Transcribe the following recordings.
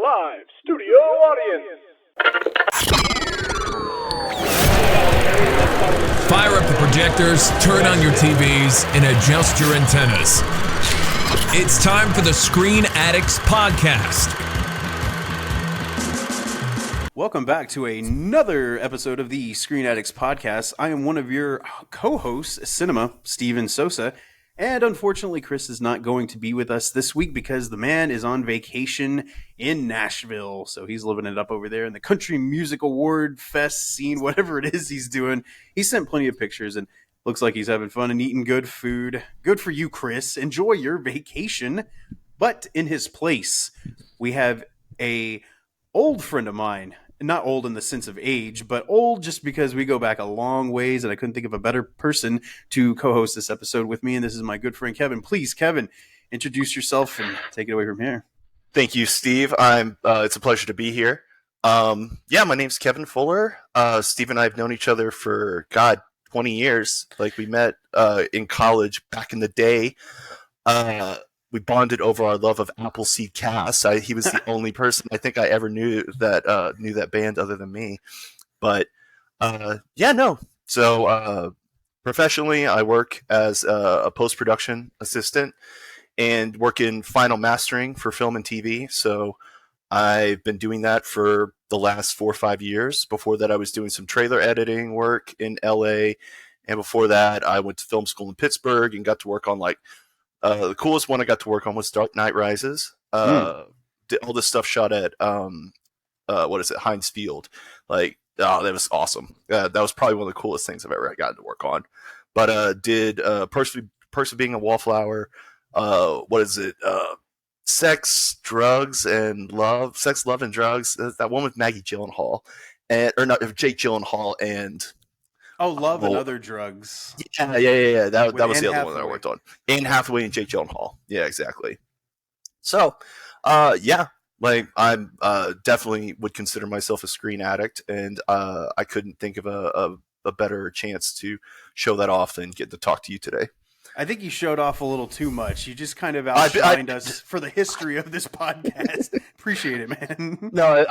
live studio audience. Fire up the projectors, turn on your TVs, and adjust your antennas. It's time for the Screen Addicts podcast. Welcome back to another episode of the Screen Addicts podcast. I am one of your co-hosts, Cinema, Steven Sosa, and unfortunately Chris is not going to be with us this week because the man is on vacation in Nashville. So he's living it up over there in the Country Music Award Fest scene, whatever it is he's doing. He sent plenty of pictures and looks like he's having fun and eating good food. Good for you, Chris. Enjoy your vacation. But in his place, we have a old friend of mine. Not old in the sense of age, but old just because we go back a long ways, and I couldn't think of a better person to co-host this episode with me, and this is my good friend Kevin. Please, Kevin, introduce yourself and take it away from here. Thank you, Steve. It's a pleasure to be here. My name's Kevin Fuller. Steve and I have known each other for, 20 years. Like, we met in college back in the day. We bonded over our love of Appleseed Cass. He was the only person I think I ever knew that band other than me. But So professionally, I work as a post-production assistant and work in final mastering for film and TV. So I've been doing that for the last 4 or 5 years. Before that, I was doing some trailer editing work in LA. And before that, I went to film school in Pittsburgh and got to work on the coolest one I got to work on was Dark Knight Rises. Did all this stuff shot at Heinz Field. That was awesome. That was probably one of the coolest things I've ever gotten to work on. But did Person Being a Wallflower. Sex, Drugs, and Love. Sex, Love, and Drugs. That one with Maggie Gyllenhaal, Jake Gyllenhaal and. Love and Other Drugs. Yeah. That was the other one that I worked on. Anne Hathaway and Jake Gyllenhaal. Yeah, exactly. So, I'm definitely would consider myself a screen addict, and I couldn't think of a better chance to show that off than get to talk to you today. I think you showed off a little too much. You just kind of outshined us for the history of this podcast. Appreciate it, man. No,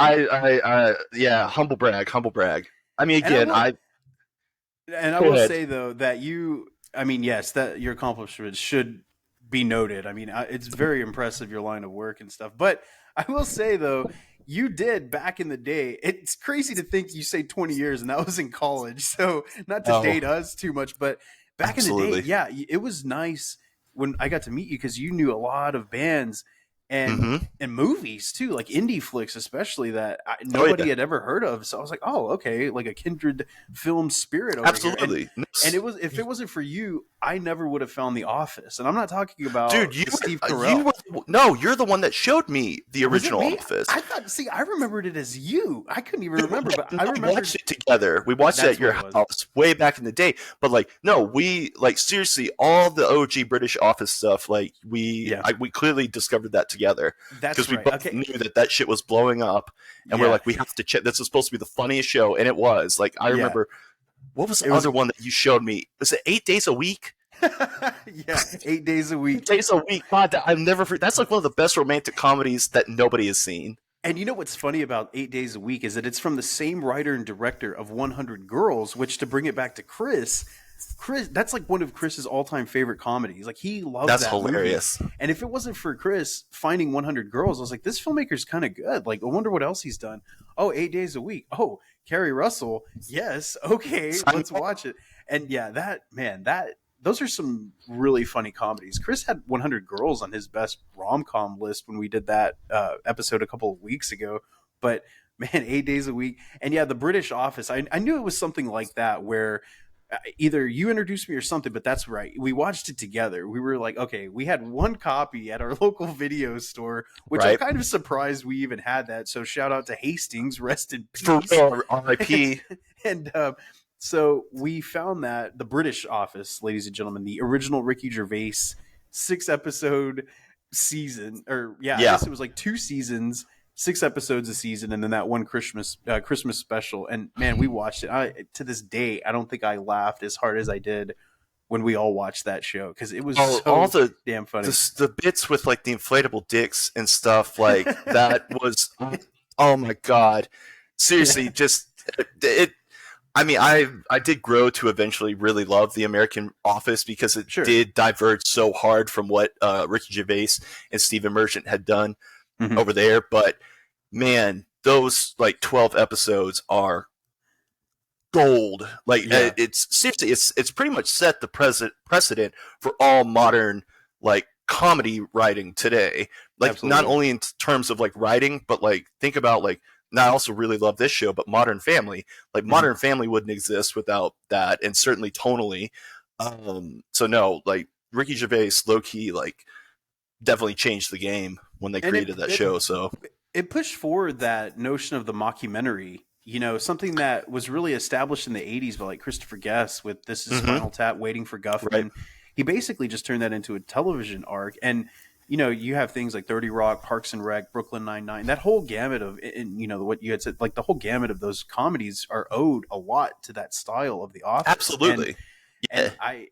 humble brag. I mean, again, I will say, though, that that your accomplishments should be noted. I mean, it's very impressive, your line of work and stuff. But I will say, though, you did back in the day. It's crazy to think you say 20 years, and that was in college. So not to date us too much, but back in the day, it was nice when I got to meet you because you knew a lot of bands and movies too, like indie flicks especially that nobody had ever heard of. So I was like, oh, okay, like a kindred film spirit over Absolutely. here. And it was, if it wasn't for you, I never would have found The Office. And I'm not talking about Steve Carell. You're the one that showed me the original Office. I remembered it as you. I couldn't even remember, but I remember we watched it together. We watched it at your house way back in the day. But seriously, all the OG British Office stuff, we clearly discovered that together. Because we both knew that shit was blowing up, and we're like, we have to check. This is supposed to be the funniest show, and it was. I remember, what was the other one that you showed me? Was it 8 Days a Week? 8 days a week. 8 days a week. God, I've never. That's one of the best romantic comedies that nobody has seen. And you know what's funny about 8 Days a Week is that it's from the same writer and director of 100 Girls, which, to bring it back to Chris, that's like one of Chris's all-time favorite comedies. Like, he loves that. That's hilarious. Movie. And if it wasn't for Chris finding 100 Girls, I was like, this filmmaker's kind of good. Like, I wonder what else he's done. Oh, 8 Days a Week. Oh, Carrie Russell. Yes. Okay, let's watch it. And those are some really funny comedies. Chris had 100 Girls on his best rom-com list when we did that episode a couple of weeks ago. But, man, 8 Days a Week. And, The British Office. I knew it was something like that where either you introduced me or something, but that's right. We watched it together. We were like, okay, we had one copy at our local video store, which I'm kind of surprised we even had that. So shout out to Hastings, rest in peace. R.I.P. And so we found that The British Office, ladies and gentlemen, the original Ricky Gervais 6-episode season, I guess it was like 2 seasons, 6 episodes a season, and then that one Christmas special. And man, we watched it. To this day, I don't think I laughed as hard as I did when we all watched that show because it was Oh, so all damn funny. the bits with like the inflatable dicks and stuff like that was, oh my god, seriously, just it. I mean, I did grow to eventually really love the American Office because it did diverge so hard from what Ricky Gervais and Stephen Merchant had done over there. But man, those like 12 episodes are gold. Like it's seriously, it's pretty much set the precedent for all modern like comedy writing today. Like Absolutely. not only in terms of like writing, but like think about like. And I also really love this show, but Modern Family, like Modern Family wouldn't exist without that, and certainly tonally. So no, like Ricky Gervais, low key, like definitely changed the game when they created that show. So it pushed forward that notion of the mockumentary. You know, something that was really established in the '80s by like Christopher Guest with This Is Spinal Tap, Waiting for Guffman. Right. He basically just turned that into a television arc, and you know, you have things like 30 Rock, Parks and Rec, Brooklyn Nine-Nine, that whole gamut of, and you know, what you had said, like the whole gamut of those comedies are owed a lot to that style of The Office. Absolutely. And I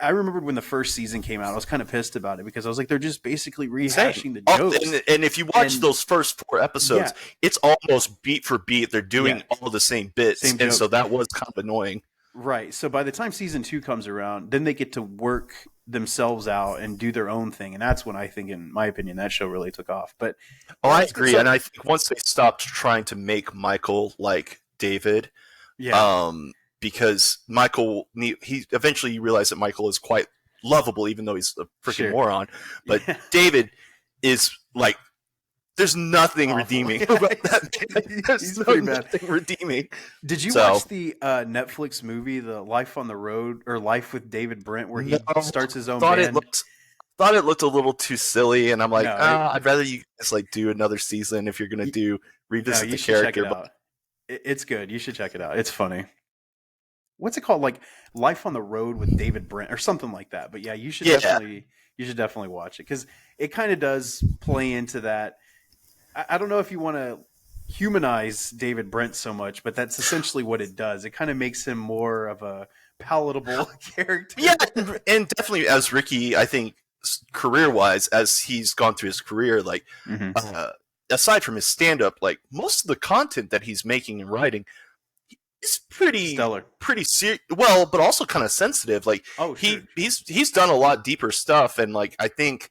remembered when the first season came out, I was kind of pissed about it because I was like, they're just basically rehashing the jokes. And if you watch those first 4 episodes, it's almost beat for beat. They're doing all the same bits. And so that was kind of annoying. Right. So by the time season 2 comes around, then they get to work themselves out and do their own thing. And that's when I think, in my opinion, that show really took off. But I agree. And I think once they stopped trying to make Michael like David, because Michael, he eventually realized that Michael is quite lovable, even though he's a freaking moron. But David is like, there's nothing redeeming about that. There's nothing redeeming. Did you watch the Netflix movie, The Life on the Road, or Life with David Brent, where he starts his own band? Thought it looked a little too silly, and I'm like, I'd rather you guys like do another season if you're gonna revisit the character. Check it out. It's good. You should check it out. It's funny. What's it called? Like Life on the Road with David Brent, or something like that. But yeah, you should definitely watch it because it kind of does play into that. I don't know if you want to humanize David Brent so much, but that's essentially what it does. It kind of makes him more of a palatable character. Yeah, and definitely as Ricky, I think career-wise, as he's gone through his career, like aside from his stand-up, like most of the content that he's making and writing is pretty stellar, pretty serious. Well, but also kind of sensitive. Like he's done a lot deeper stuff, and like I think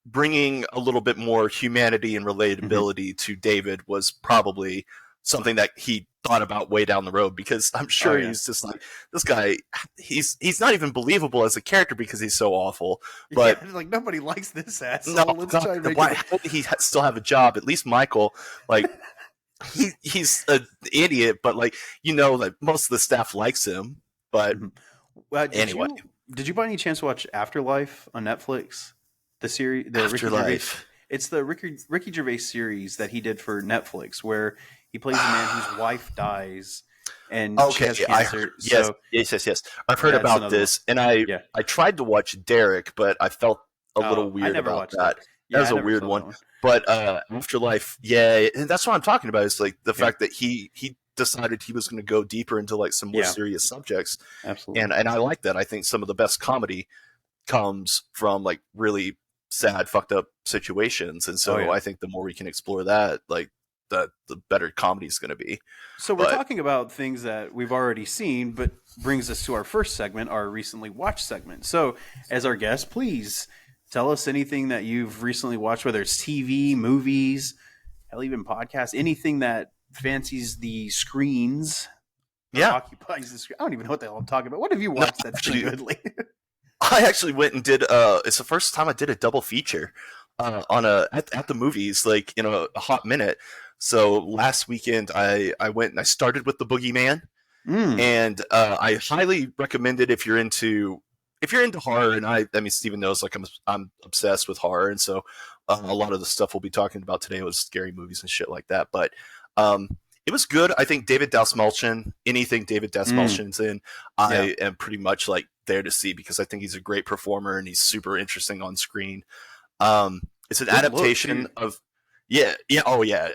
bringing a little bit more humanity and relatability to David was probably something that he thought about way down the road, because I'm sure he's just like, this guy, he's not even believable as a character because he's so awful. But like nobody likes this asshole. Why would he still have a job? At least Michael, like he's an idiot, but like like most of the staff likes him. But anyway, did you by any chance watch Afterlife on Netflix? The series, the Afterlife. It's the Ricky Gervais series that he did for Netflix, where he plays a man whose wife dies and she has cancer. Yes. I've heard about this, and I tried to watch Derek, but I felt a little weird about that. That was a weird one. But Afterlife, and that's what I'm talking about. Is like the fact that he decided he was going to go deeper into like some more serious subjects. Absolutely, and I like that. I think some of the best comedy comes from like really sad, fucked up situations, and so I think the more we can explore that, like the better comedy is going to be. So we're talking about things that we've already seen, but brings us to our first segment, our recently watched segment. So, as our guest, please tell us anything that you've recently watched, whether it's TV, movies, hell, even podcasts, anything that fancies the screens. Occupies the screen. I don't even know what the hell I'm talking about. What have you watched that's been good lately? I actually went and did it's the first time I did a double feature on at the movies, like in a hot minute. So last weekend I went and I started with The Boogeyman, and I highly recommend it if you're into horror. And I mean Steven knows, like I'm obsessed with horror, and so a lot of the stuff we'll be talking about today was scary movies and shit like that. But it was good. I think David Dastmalchian, anything David Dastmalchian's in, I am pretty much like there to see, because I think he's a great performer and he's super interesting on screen. It's an adaptation of I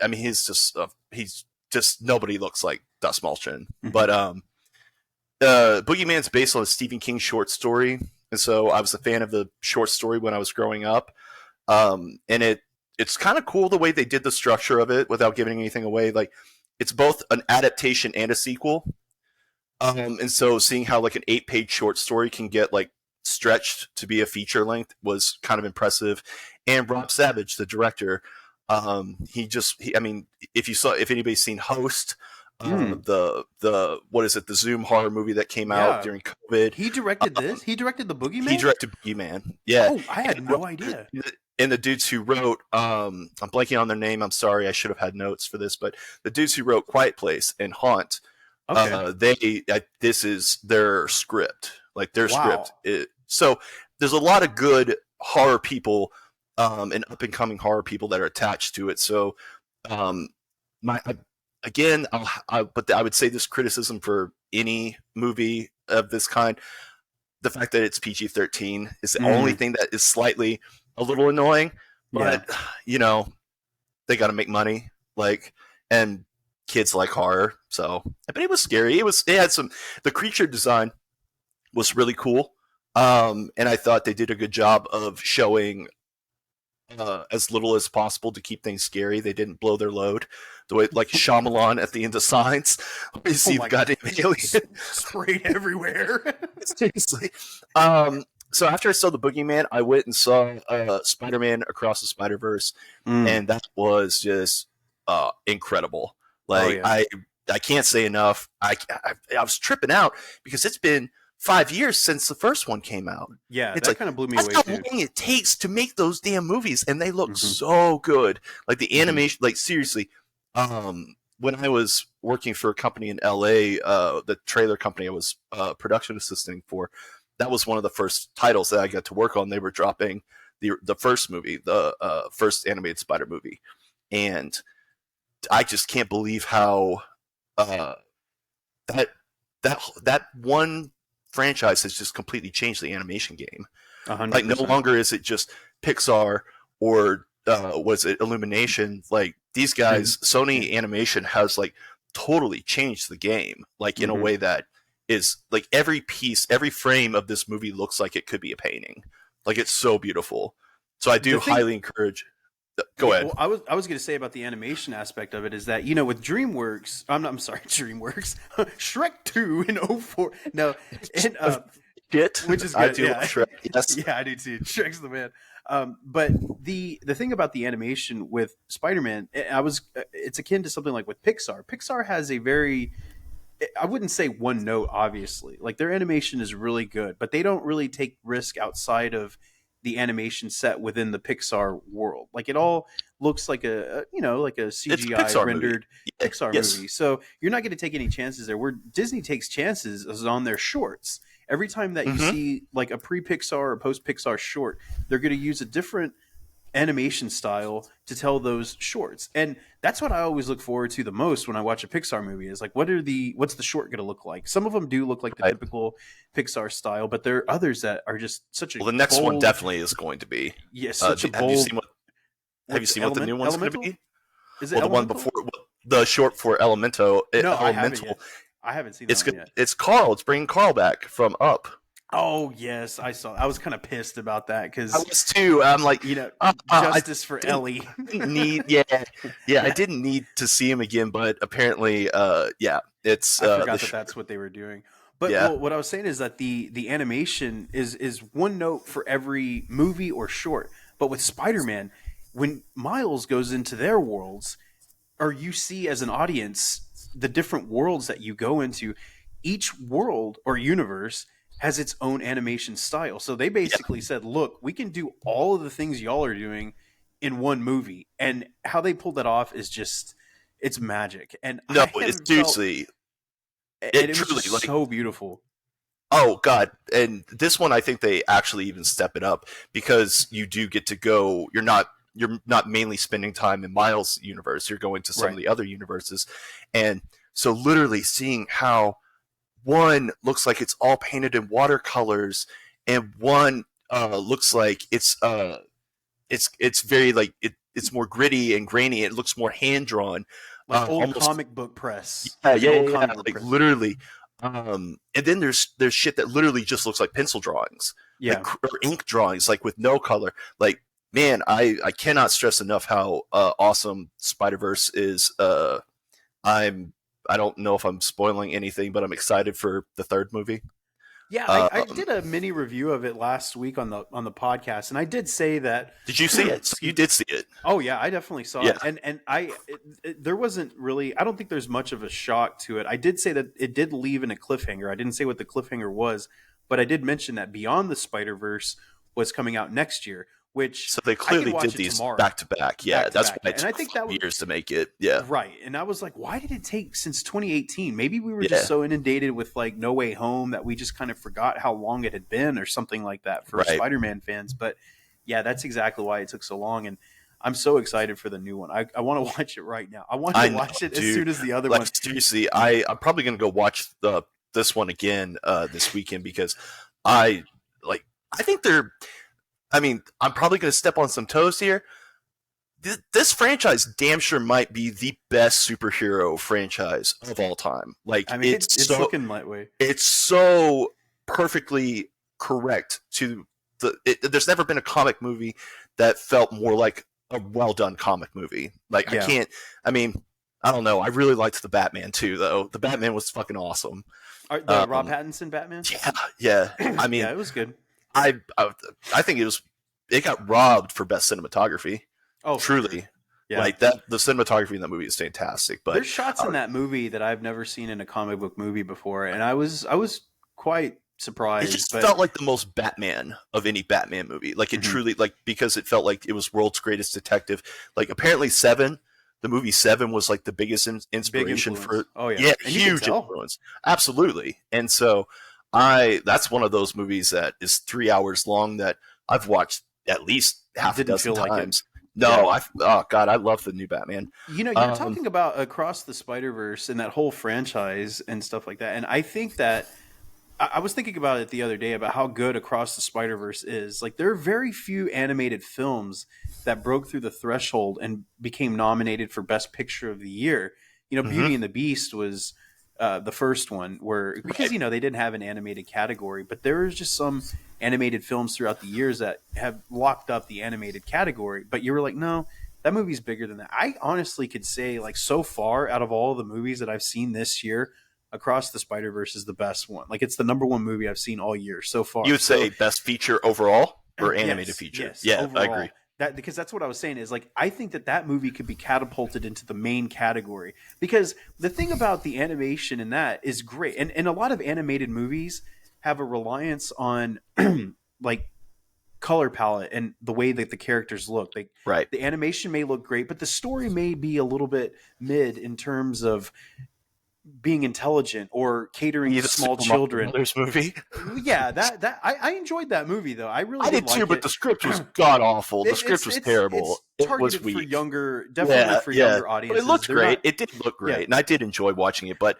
mean, he's just nobody looks like Dastmalchian, but Boogeyman's based on a Stephen King short story, and so I was a fan of the short story when I was growing up. And it's kind of cool the way they did the structure of it without giving anything away. Like, it's both an adaptation and a sequel. And so seeing how like an 8-page short story can get like stretched to be a feature length was kind of impressive. And Rob Savage, the director, I mean, if anybody's seen Host, the what is it, the Zoom horror movie that came out during COVID. He directed this? He directed the Boogeyman? He directed Boogeyman. Yeah. Oh, I had no idea. And the dudes who wrote, I'm blanking on their name. I'm sorry, I should have had notes for this, but the dudes who wrote Quiet Place and Haunt, this is their script, like their script. So there's a lot of good horror people, and up and coming horror people that are attached to it. So, but I would say this criticism for any movie of this kind, the fact that it's PG-13 is the only thing that is slightly a little annoying, but they got to make money, and kids like horror. So, but it was scary. It had the creature design was really cool. And I thought they did a good job of showing as little as possible to keep things scary. They didn't blow their load the way like Shyamalan at the end of Signs. You see the goddamn alien sprayed everywhere. Seriously. So after I saw the Boogeyman, I went and saw Spider-Man Across the Spider-Verse, and that was just incredible. I can't say enough. I was tripping out because it's been 5 years since the first one came out. Yeah, it's that kind of blew me away. That's how long it takes to make those damn movies, and they look so good. Like the animation, like seriously. When I was working for a company in LA, the trailer company I was production assisting for, that was one of the first titles that I got to work on. They were dropping the first movie, the first animated Spider movie, and I just can't believe how that one franchise has just completely changed the animation game. 100%. Like, no longer is it just Pixar or was it Illumination? Like, these guys, Sony Animation has like totally changed the game, like in a way that is like every piece, every frame of this movie looks like it could be a painting. Like, it's so beautiful. So I do highly encourage. Go ahead. Well, I was going to say about the animation aspect of it is that, with DreamWorks, DreamWorks, Shrek 2 in 2004. No, which is good. I do love Shrek. Yes. Yeah, I do too. Shrek's the man. But the thing about the animation with Spider-Man, it's akin to something like with Pixar. Pixar has a very, I wouldn't say one note, obviously. Like, their animation is really good, but they don't really take risk outside of the animation set within the Pixar world. Like, it all looks like a CGI rendered Pixar movie. So you're not going to take any chances there. Where Disney takes chances is on their shorts. Every time that you see like a pre-Pixar or post-Pixar short, they're going to use a different animation style to tell those shorts. And that's what I always look forward to the most when I watch a Pixar movie is like, what's the short going to look like? Some of them do look like the typical Pixar style, but there are others that are just such a the next one definitely is going to be. Yes, have you seen what the new one's going to be? Is it the one before the short for Elemento? No, Elemental. I haven't seen that one yet. It's Carl. It's bringing Carl back from Up. Oh yes, I saw. I was kind of pissed about that because I was too. I'm like, justice for Ellie. I didn't need to see him again, but apparently, it's. I forgot that's what they were doing. But what I was saying is that the animation is one note for every movie or short. But with Spider-Man, when Miles goes into their worlds, or you see as an audience the different worlds that you go into, each world or universe has its own animation style. So they basically said, look, we can do all of the things y'all are doing in one movie. And how they pulled that off is just, it's magic. And it's seriously, it truly was so beautiful. Oh God. And this one, I think they actually even step it up because you do get to go, you're not mainly spending time in Miles' universe. You're going to some of the other universes. And so literally seeing how one looks like it's all painted in watercolors and one looks like it's very like it's more gritty and grainy. It looks more hand drawn. Like old comic book press. Yeah. Like literally. And then there's shit that literally just looks like pencil drawings, Yeah. or ink drawings, like with no color. Like, man, I cannot stress enough how awesome Spider-Verse is. I don't know if I'm spoiling anything, but I'm excited for the third movie. Yeah, I did a mini review of it last week on the podcast, and I did say that. Did you see it? You did see it. Oh yeah, I definitely saw it, and there wasn't really. I don't think there's much of a shock to it. I did say that it did leave in a cliffhanger. I didn't say what the cliffhanger was, but I did mention that Beyond the Spider-Verse was coming out next year. Which so they clearly did these back to back. Yeah, that's why it took, and I think that years to make it. Yeah, right. And I was like, why did it take since 2018? Maybe we were just so inundated with like No Way Home that we just kind of forgot how long it had been, or something like that for Spider-Man fans. But yeah, that's exactly why it took so long. And I'm so excited for the new one. I want to watch it right now. I want to watch it as soon as the other one. Seriously, I'm probably going to go watch this one again this weekend, because I think they're. I mean, I'm probably going to step on some toes here. This franchise damn sure might be the best superhero franchise of all time. Like, I mean, it's so, looking that way. It's so perfectly correct to there's never been a comic movie that felt more like a well done comic movie. Like, I don't know. I really liked the Batman too, though. The Batman was fucking awesome. The Rob Pattinson Batman? Yeah. I mean, yeah, it was good. I think it got robbed for best cinematography. Oh, truly. Sure. Yeah. Like that, the cinematography in that movie is fantastic. But there's shots in that movie that I've never seen in a comic book movie before, and I was quite surprised. It just felt like the most Batman of any Batman movie. Like it truly, like, because it felt like it was world's greatest detective. Like, apparently the movie Seven was like the biggest inspiration for. Oh yeah, huge influence. Absolutely. And so that's one of those movies that is 3 hours long that I've watched at least half a dozen times. No, oh god, I love the new Batman. You know, you're talking about Across the Spider-Verse and that whole franchise and stuff like that, and I think that I was thinking about it the other day about how good Across the Spider-Verse is. Like, there are very few animated films that broke through the threshold and became nominated for Best Picture of the Year. You know, Beauty and the Beast was the first one, because you know, they didn't have an animated category, but there was just some animated films throughout the years that have locked up the animated category. But you were like, no, that movie's bigger than that. I honestly could say, like, so far out of all the movies that I've seen this year, Across the Spider-Verse is the best one. Like, it's the number one movie I've seen all year so far. You would say best feature overall or animated feature? Yes, yeah, overall. I agree. Because that's what I was saying is, like, I think that movie could be catapulted into the main category, because the thing about the animation in that is great. And a lot of animated movies have a reliance on like color palette and the way that the characters look. Like, the animation may look great, but the story may be a little bit mid in terms of being intelligent or catering to small children. There's movie. Yeah, that I enjoyed that movie though. I did too, like but the script was god awful. The script was terrible. It's targeted for younger, definitely for younger audiences. But it looked great. It did look great, and I did enjoy watching it. But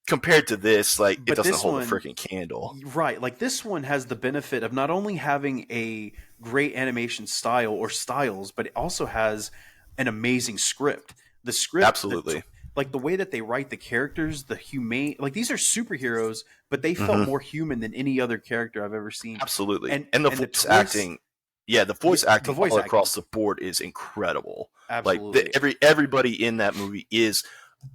compared to this, like, it doesn't hold a freaking candle. Right, like, this one has the benefit of not only having a great animation style or styles, but it also has an amazing script. The script, absolutely. Like, the way that they write the characters, the humane, like, these are superheroes, but they felt more human than any other character I've ever seen. Absolutely. And the voice acting, the voice acting all across the board is incredible. Absolutely. Like, everybody in that movie is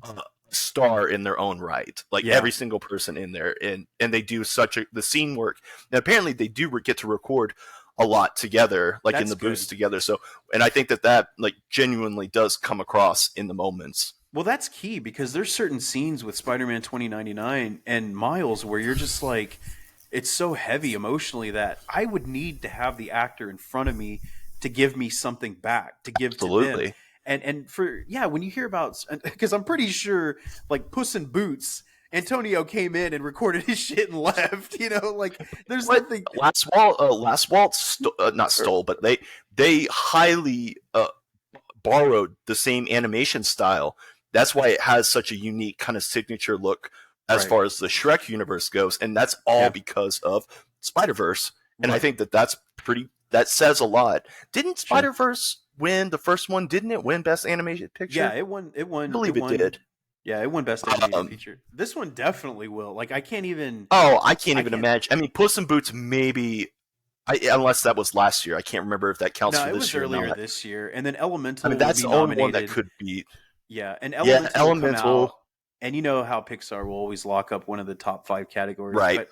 a star in their own right. Like, every single person in there, and they do the scene work. Now, apparently they do get to record a lot together, like, in the booths together. So, and I think that like genuinely does come across in the moments. Well, that's key, because there's certain scenes with Spider-Man 2099 and Miles where you're just like, it's so heavy emotionally that I would need to have the actor in front of me to give me something back, to give to them. And for, when you hear about, because I'm pretty sure, like, Puss in Boots, Antonio came in and recorded his shit and left. You know, like, there's nothing. Last Waltz not stole, but they highly borrowed the same animation style. That's why it has such a unique kind of signature look as far as the Shrek universe goes, and that's all because of Spider-Verse. And I think that says a lot. Didn't Spider-Verse win the first one? Didn't it win Best Animated Picture? Yeah, it won. I believe it did. Yeah, it won Best Animated Feature. This one definitely will. Like, I can't even. Oh, I can't even imagine. I mean, Puss in Boots maybe, unless that was last year. I can't remember if that counts No, for it this was year or earlier not. this year, and then Elemental I mean, will that's be the only nominated. one that could beat. Yeah, and Yeah, Elemental will come Elemental. out, and you know how Pixar will always lock up one of the top 5 categories, Right. But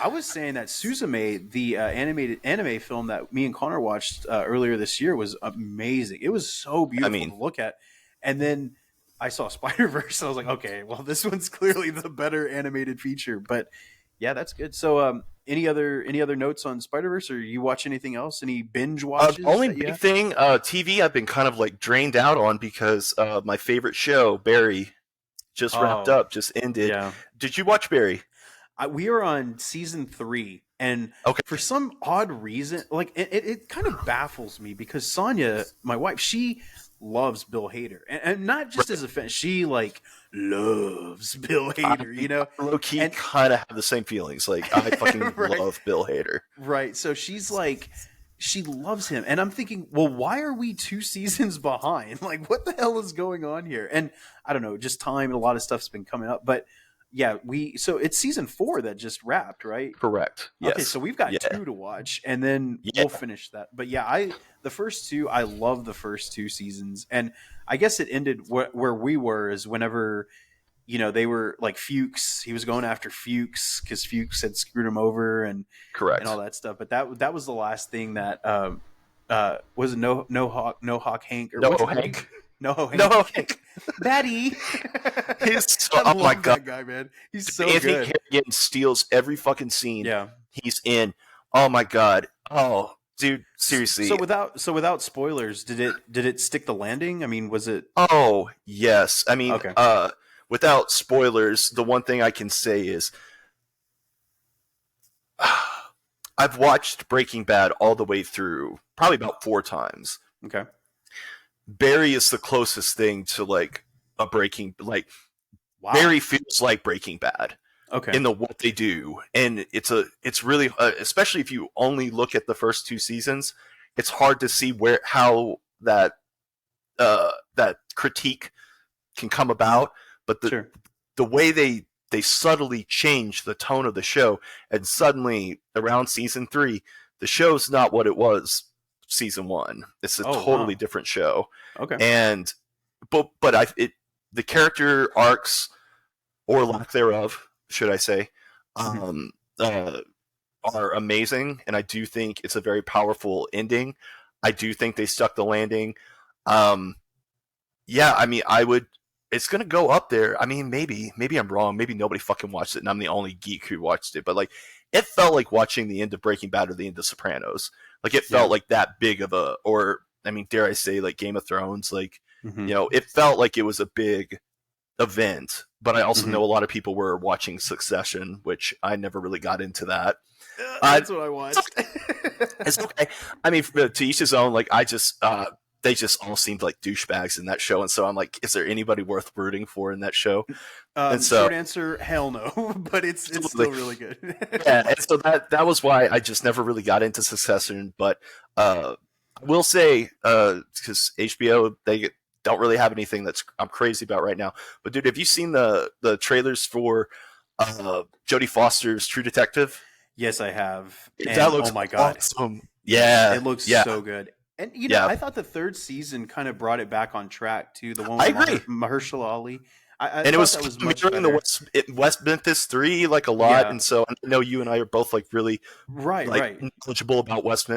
I was saying that Suzume, the animated anime film that me and Connor watched earlier this year, was amazing. It was so beautiful to look at, and then I saw Spider-Verse, and I was like, okay, well, this one's clearly the better animated feature. But yeah, that's good. So, any other notes on Spider-Verse, or you watch anything else? Any binge watches? Only that you big have? thing, TV I've been kind of like drained out on because my favorite show, Barry, just wrapped up, just ended. Yeah. Did you watch Barry? We are on season 3, and Okay. for some odd reason, like it kind of baffles me because Sonia, my wife, she loves Bill Hader, and not just as a fan, she like loves Bill Hader, you know. Low key, And- kind of have the same feelings. Like I fucking Right. love Bill Hader. Right. So she's like, she loves him, and I'm thinking, well, why are we 2 seasons behind? Like, what the hell is going on here? And I don't know, just time and a lot of stuff's been coming up, but. Yeah, so it's season 4 that just wrapped, right? Correct. Yes. Okay, so we've got 2 to watch, and then we'll finish that. But yeah, the first 2, I love the first 2 seasons, and I guess it ended where we were is whenever, you know, they were like Fuchs. He was going after Fuchs because Fuchs had screwed him over, and Correct, and all that stuff. But that was the last thing that was it no Hawk Hank or No what's his Hank. name? No Hank. No Hank. Daddy. He's so, I oh my love god, that guy, man. He's so Anthony good. Harrigan steals every fucking scene. Yeah. He's in. Oh my god. Oh, dude, seriously. So without spoilers, did it stick the landing? I mean, was it? Oh yes. I mean, Okay. Without spoilers, the one thing I can say is, I've watched Breaking Bad all the way through, probably about 4 times. Okay. Barry is the closest thing to like a Breaking, like Wow. Barry feels like Breaking Bad. Okay. In the what they do, and it's really especially if you only look at the first 2 seasons, it's hard to see how that critique can come about. But the way they subtly change the tone of the show, and suddenly around season 3, the show's not what it was season 1. It's a totally different show. Okay. And but the character arcs, or lack thereof, should I say, are amazing, and I do think it's a very powerful ending. I do think they stuck the landing. Yeah, I mean, it's gonna go up there. I mean, maybe I'm wrong. Maybe nobody fucking watched it, and I'm the only geek who watched it. But like, it felt like watching the end of Breaking Bad or the end of Sopranos. Like, it felt like that big of a, or I mean, dare I say, like Game of Thrones. Like, you know, it felt like it was a big event. But I also know a lot of people were watching Succession, which I never really got into that. That's what I watched. It's okay. I mean, to each his own. Like, they just all seemed like douchebags in that show, and so I'm like, is there anybody worth rooting for in that show? And so, short answer, hell no. But it's still really good. Yeah, and so that was why I just never really got into Succession. But I will say, because HBO, they don't really have anything I'm crazy about right now. But dude, have you seen the trailers for Jodie Foster's True Detective? Yes, I have. And, that looks oh my god, awesome. Yeah, it looks so good. And you know, I thought the 3rd season kind of brought it back on track too. The one with Mahershala Ali. And it was much during better. the West Memphis 3 like a lot, and so I know you and I are both like really knowledgeable about West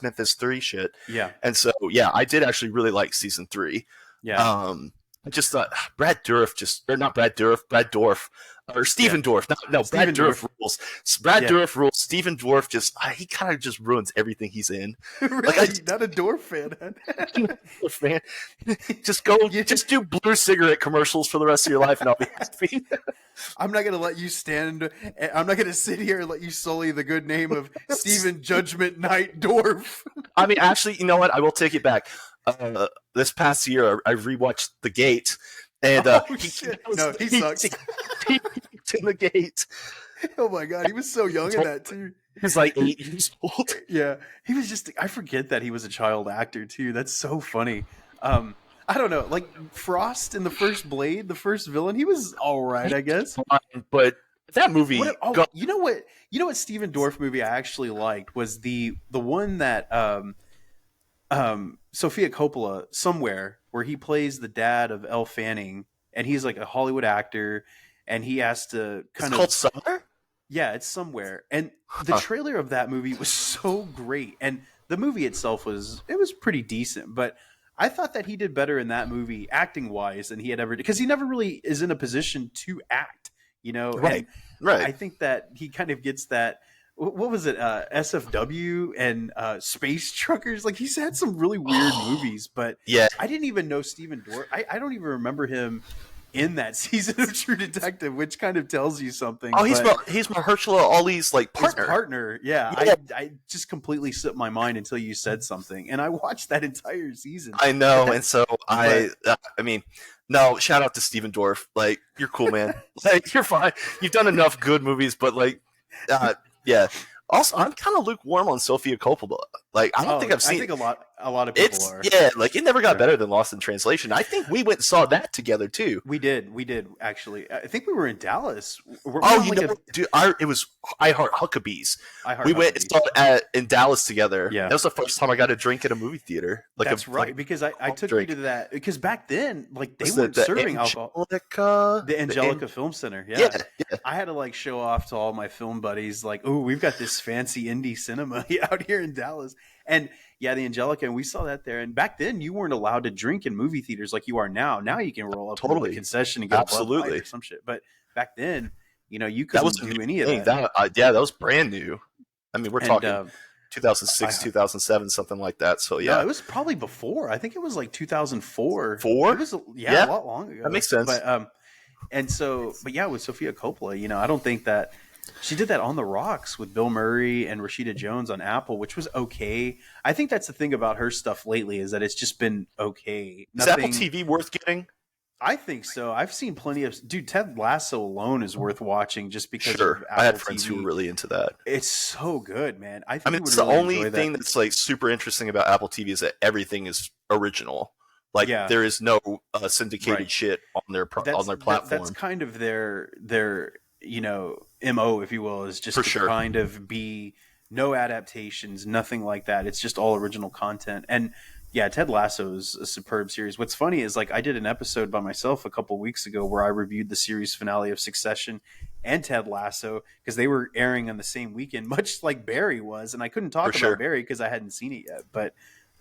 Memphis 3 shit. Yeah, and so I did actually really like season 3. Yeah, I just thought Brad Dourif, or Stephen Dorff. Brad Dourif rules. Brad Dourif rules. Stephen Dorff he kind of just ruins everything he's in. Really? Like, not a Dorff fan. fan. Just do blue cigarette commercials for the rest of your life, and I'll be happy. I'm not gonna let you stand. I'm not gonna sit here and let you sully the good name of Stephen Judgment Night Dorff. I mean, actually, you know what? I will take it back. This past year, I rewatched The Gate, and he sucks. He in The Gate. Oh my god, he was so young in that too. He's like 8 years old. Yeah, he was just. I forget that he was a child actor too. That's so funny. I don't know. Like Frost in the first Blade, the first villain, he was all right, I guess. But that movie, you know what? You know what Steven Dorff movie I actually liked was the one that Sophia Coppola, Somewhere, where he plays the dad of Elle Fanning, and he's like a Hollywood actor, and he has to it's called Somewhere? Yeah, it's Somewhere. And the trailer of that movie was so great, and the movie itself was pretty decent, but I thought that he did better in that movie acting wise than he had ever, because he never really is in a position to act, you know. Right. And I think that he kind of gets that. What was it? SFW and Space Truckers. Like, he's had some really weird movies, but yeah, I didn't even know Steven Dorff. I don't even remember him in that season of True Detective, which kind of tells you something. Oh, he's Mahershala Ali's like partner. His partner, yeah. I just completely slipped my mind until you said something, and I watched that entire season. I know, and so I mean, no, shout out to Steven Dorff. Like, you're cool, man. Like, you're fine. You've done enough good movies, but like, yeah. Also, I'm kind of lukewarm on Sofia Coppola. Like, I don't think I've seen. I think a lot of people are. Yeah, like, it never got better than Lost in Translation. I think we went and saw that together too. We did actually. I think we were in Dallas. Dude, it was I Heart Huckabees. We went and saw it in Dallas together. Yeah, that was the first time I got a drink at a movie theater. Like, that's right, because I took you to that, because back then, like, they weren't serving alcohol. The Angelica Film Center. Yeah. I had to like show off to all my film buddies, like, oh, we've got this fancy indie cinema out here in Dallas. And yeah, the Angelica, and we saw that there. And back then, you weren't allowed to drink in movie theaters like you are now. Now you can roll up to the concession and get a Bud Light or some shit. But back then, you know, you couldn't do any of that. That was brand new. I mean, we're talking 2006, 2007, something like that. So yeah, no, it was probably before. I think it was like 2004. It was a lot long ago. That makes sense. But with Sofia Coppola, you know, I don't think that she did that On the Rocks with Bill Murray and Rashida Jones on Apple, which was okay. I think that's the thing about her stuff lately, is that it's just been okay. Is Apple TV worth getting? I think so. I've seen plenty of Ted Lasso alone is worth watching just because. Sure, of Apple I had friends TV. who were really into that. It's so good, man. I mean, it's the only thing that's like super interesting about Apple TV is that everything is original. Like, there is no syndicated shit on their platform. That's kind of their you know, MO, if you will, is just kind of be no adaptations, nothing like that. It's just all original content. And yeah, Ted Lasso is a superb series. What's funny is, like, I did an episode by myself a couple weeks ago where I reviewed the series finale of Succession and Ted Lasso, because they were airing on the same weekend, much like Barry was. And I couldn't talk about Barry because I hadn't seen it yet. But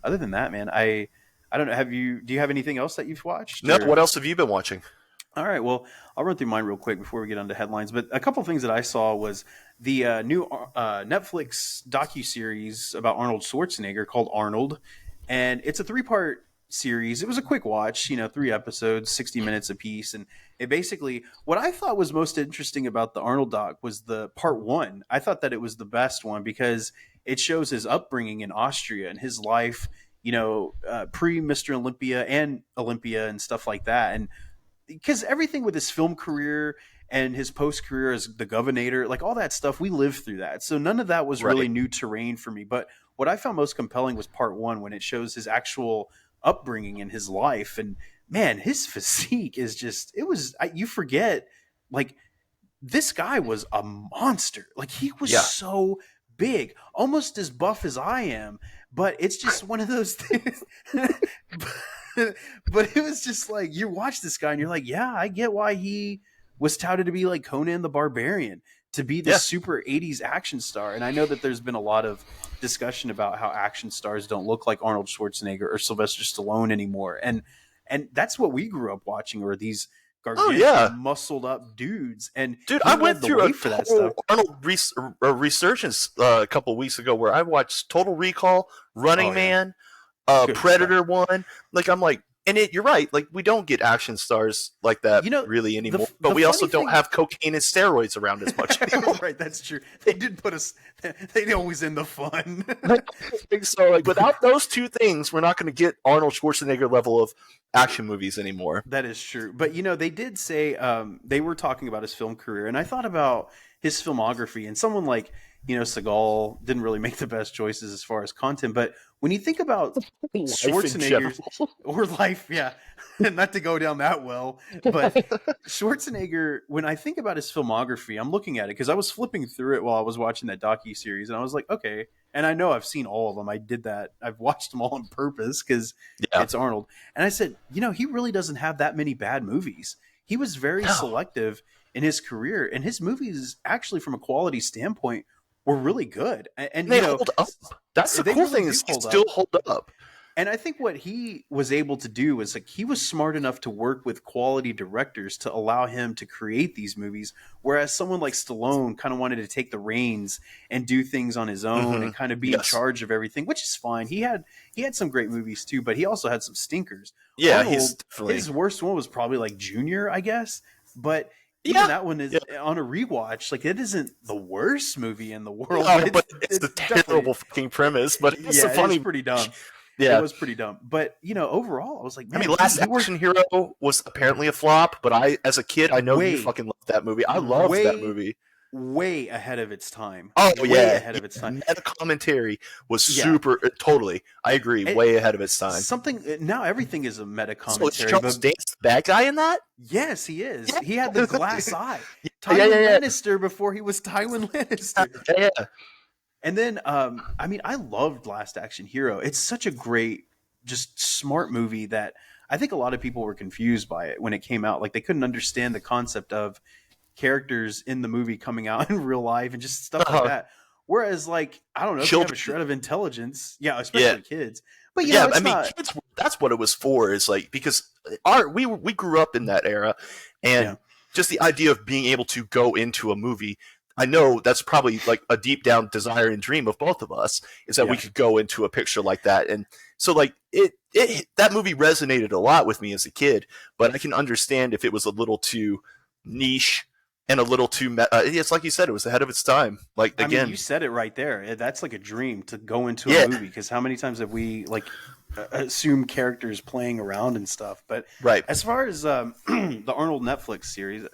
other than that, man, I don't know. Do you have anything else that you've watched? No. What else have you been watching? All right, well, I'll run through mine real quick before we get on to headlines. But a couple of things that I saw was the new Netflix docuseries about Arnold Schwarzenegger called Arnold. And it's a 3-part series. It was a quick watch, 3 episodes, 60 minutes apiece. And it basically, what I thought was most interesting about the Arnold doc was the part 1. I thought that it was the best one because it shows his upbringing in Austria and his life, pre Mr. Olympia and stuff like that. And because everything with his film career and his post career as the governor, like all that stuff, we lived through that. So none of that was really new terrain for me. But what I found most compelling was part 1, when it shows his actual upbringing in his life. And man, his physique is just, you forget, like, this guy was a monster. Like, he was so big, almost as buff as I am. But it's just one of those things. But it was just like, you watch this guy and you're like, yeah, I get why he was touted to be like Conan the Barbarian, to be the super 80s action star. And I know that there's been a lot of discussion about how action stars don't look like Arnold Schwarzenegger or Sylvester Stallone anymore. And that's what we grew up watching, or these gargantuan, muscled up dudes. And dude, I went through a total Arnold resurgence a couple of weeks ago where I watched Total Recall, Running Man, Predator stuff. 1. Like, I'm like, and you're right. Like, we don't get action stars like that really anymore. But we also don't have cocaine and steroids around as much anymore. Right, that's true. They did put us. They always end the fun. I think so. Like, without those two things, we're not going to get Arnold Schwarzenegger level of action movies anymore. That is true. But they did say they were talking about his film career, and I thought about his filmography, and someone like Seagal didn't really make the best choices as far as content. But when you think about Schwarzenegger's or life, yeah, not to go down that well, but Schwarzenegger, when I think about his filmography, I'm looking at it because I was flipping through it while I was watching that docu-series, and I was like, okay. And I know I've seen all of them. I did that. I've watched them all on purpose because it's Arnold. And I said, he really doesn't have that many bad movies. He was very selective in his career, and his movies, actually, from a quality standpoint, were really good. And they hold up. That's the cool thing, is they still hold up. And I think what he was able to do was he was smart enough to work with quality directors to allow him to create these movies. Whereas someone like Stallone kind of wanted to take the reins and do things on his own and kind of be in charge of everything, which is fine. He had some great movies too, but he also had some stinkers. Yeah, Arnold, his worst one was probably like Junior, I guess. But even that one is on a rewatch. Like, it isn't the worst movie in the world. No, but it's a terrible fucking premise. But it's funny. It's pretty dumb. Yeah, it was pretty dumb. But overall, I was like, man, Last Action Hero was apparently a flop. But as a kid, I know you fucking loved that movie. I loved that movie. Way ahead of its time. Way ahead of its time. The commentary was super. Totally, I agree. Way ahead of its time. Now everything is a meta commentary. So is Charles Dance the bad guy in that? Yes, he is. Yeah. He had the glass eye. Tywin Lannister before he was Tywin Lannister. Yeah. And then, I loved Last Action Hero. It's such a great, just smart movie that I think a lot of people were confused by it when it came out. Like, they couldn't understand the concept of characters in the movie coming out in real life and just stuff like that. Whereas, like, I don't know, if you have a shred of intelligence, especially kids. But kids. That's what it was for. Is like, because we grew up in that era, and just the idea of being able to go into a movie. I know that's probably like a deep down desire and dream of both of us, is that we could go into a picture like that. And so, like, that movie resonated a lot with me as a kid, but I can understand if it was a little too niche and a little too it's like you said, it was ahead of its time. Like, again, you said it right there. That's like a dream to go into a movie, because how many times have we assumed characters playing around and stuff? But as far as the Arnold Netflix series,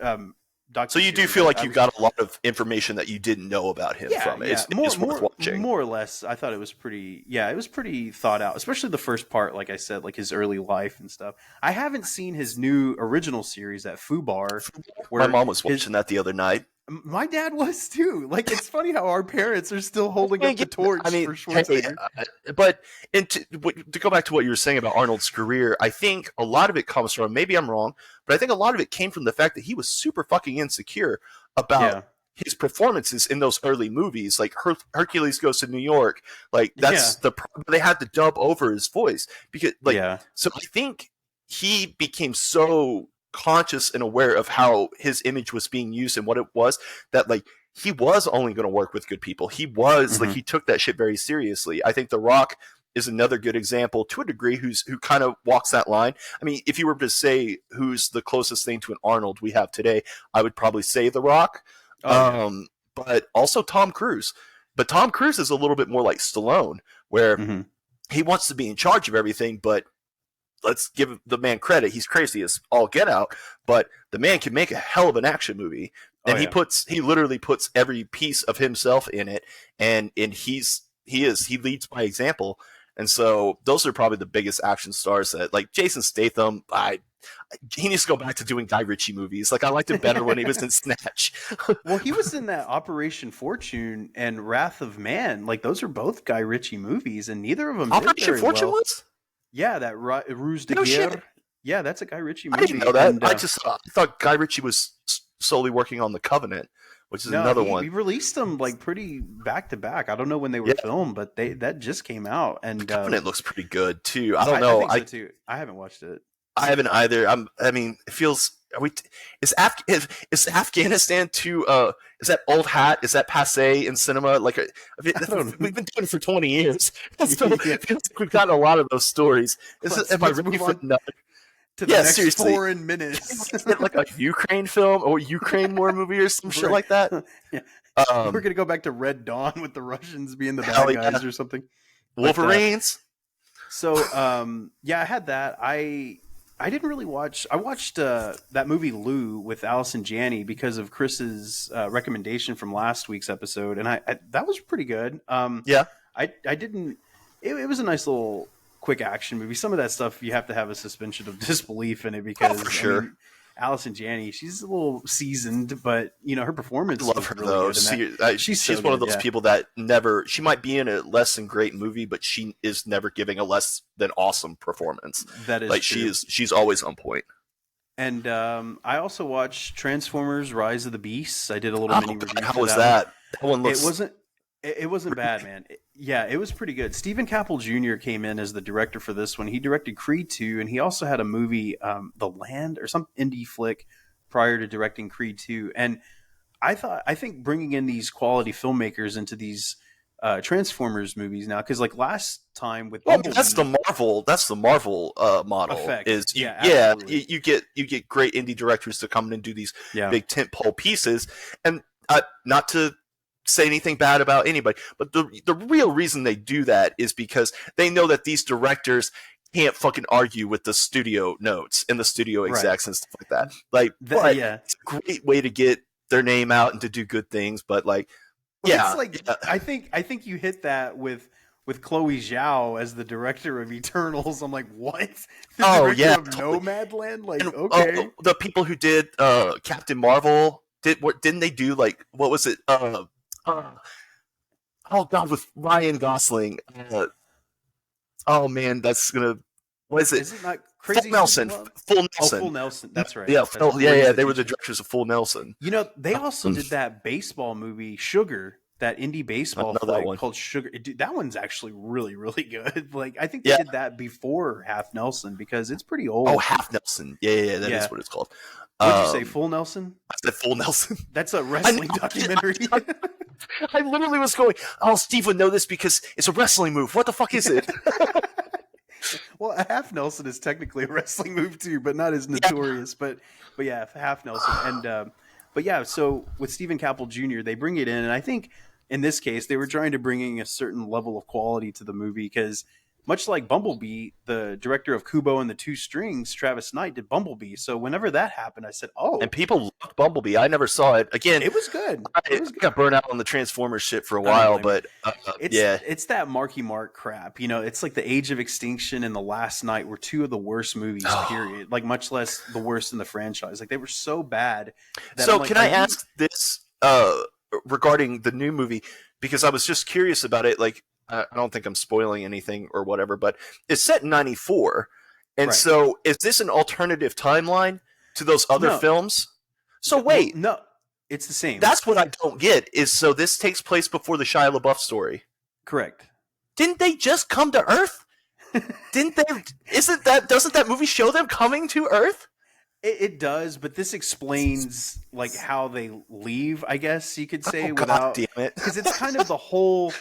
so you do feel like you got a lot of information that you didn't know about him from it. It's worth watching. More or less, I thought it was pretty. Yeah, it was pretty thought out, especially the first part. Like I said, like his early life and stuff. I haven't seen his new original series at Fubar. My mom was watching that the other night. My dad was too. Like, it's funny how our parents are still holding up the torch for Schwarzenegger. But to go back to what you were saying about Arnold's career, I think a lot of it comes from, maybe I'm wrong, but I think a lot of it came from the fact that he was super fucking insecure about his performances in those early movies. Like Hercules Goes to New York. Like, that's they had to dub over his voice because so I think he became so conscious and aware of how his image was being used and what it was, that like he was only going to work with good people. He was like, he took that shit very seriously. I think The Rock is another good example to a degree who kind of walks that line. I mean, if you were to say who's the closest thing to an Arnold we have today, I would probably say The Rock. But also Tom Cruise. But Tom Cruise is a little bit more like Stallone, where he wants to be in charge of everything, but let's give the man credit. He's crazy as all get out, but the man can make a hell of an action movie. And he literally puts every piece of himself in it. And he leads by example. And so those are probably the biggest action stars that, like, Jason Statham, he needs to go back to doing Guy Ritchie movies. Like, I liked him better when he was in Snatch. Well, he was in that Operation Fortune and Wrath of Man. Like, those are both Guy Ritchie movies, and neither of them Operation did very Fortune well. Was? Yeah, that Ruse de Guerre. Shit. Yeah, that's a Guy Ritchie movie. I didn't know that. And, I thought Guy Ritchie was solely working on The Covenant, which is another one. He released them like pretty back to back. I don't know when they were filmed, but that just came out. And The Covenant looks pretty good too. I don't know. I think so too. I haven't watched it. I haven't either. I mean, it feels. Is Afghanistan too? Is that old hat? Is that passe in cinema? Like, we've been doing it for 20 years. So it feels like we've gotten a lot of those stories. Am I ready for another? To the next seriously. 4 minutes. Like a Ukraine film or Ukraine war movie or some shit like that. We're gonna go back to Red Dawn with the Russians being the bad guys or something. Wolverines. So I had that. I didn't really watch. I watched that movie Lou with Allison Janney because of Chris's recommendation from last week's episode, and I that was pretty good. Yeah. I didn't. It was a nice little quick action movie. Some of that stuff you have to have a suspension of disbelief in it because for sure. I mean, Allison Janney, she's a little seasoned, but her performance. I love her really though. good She's so one of good, those people that never. She might be in a less than great movie, but she is never giving a less than awesome performance. That is like true. she's always on point. And I also watched Transformers: Rise of the Beasts. I did a little mini review. How for was that? That one looks. It wasn't bad, man. It was pretty good. Stephen Caple Jr. came in as the director for this one. He directed Creed 2, and he also had a movie, The Land, or some indie flick prior to directing Creed 2. And I think bringing in these quality filmmakers into these Transformers movies now, because like last time with Bumblebee, that's the Marvel model. Effect. You get great indie directors to come in and do these big tentpole pieces, and not to say anything bad about anybody, but the real reason they do that is because they know that these directors can't fucking argue with the studio notes and the studio execs and stuff like that. It's a great way to get their name out and to do good things. But I think you hit that with Chloe Zhao as the director of Eternals. I'm like, what? The director of Nomadland? Like, okay. The people who did Captain Marvel didn't they do what was it? With Ryan Gosling. Oh man, that's gonna. What is it? Is it not Crazy? Full Nelson. Full Nelson. That's right. Yeah, they were the directors of Full Nelson. They also did that baseball movie, Sugar, that indie baseball flick called Sugar. That one's actually really, really good. I think they did that before Half Nelson because it's pretty old. Oh, Half Nelson. Yeah, that is what it's called. What'd you say, Full Nelson? I said Full Nelson. That's a wrestling documentary. I literally was going, Steve would know this because it's a wrestling move. What the fuck is it? Well, a Half Nelson is technically a wrestling move too, but not as notorious. But yeah, Half Nelson. And so with Stephen Caple Jr., they bring it in, and I think in this case they were trying to bring in a certain level of quality to the movie because much like Bumblebee, the director of Kubo and the Two Strings, Travis Knight, did Bumblebee. So whenever that happened, I said, "Oh!" And people loved Bumblebee. I never saw it. Again, it was good. I got burnt out on the Transformers shit for a while, but it's that Marky Mark crap. It's like The Age of Extinction and The Last Night were two of the worst movies. Period. Much less the worst in the franchise. They were so bad. So can I ask this regarding the new movie? Because I was just curious about it. I don't think I'm spoiling anything or whatever, but it's set in 94. And so is this an alternative timeline to those other films? So wait. No, it's the same. That's what I don't get is so this takes place before the Shia LaBeouf story. Correct. Didn't they just come to Earth? Didn't they? Doesn't that movie show them coming to Earth? It does, but this explains how they leave, I guess you could say, God damn it. Because it's kind of the whole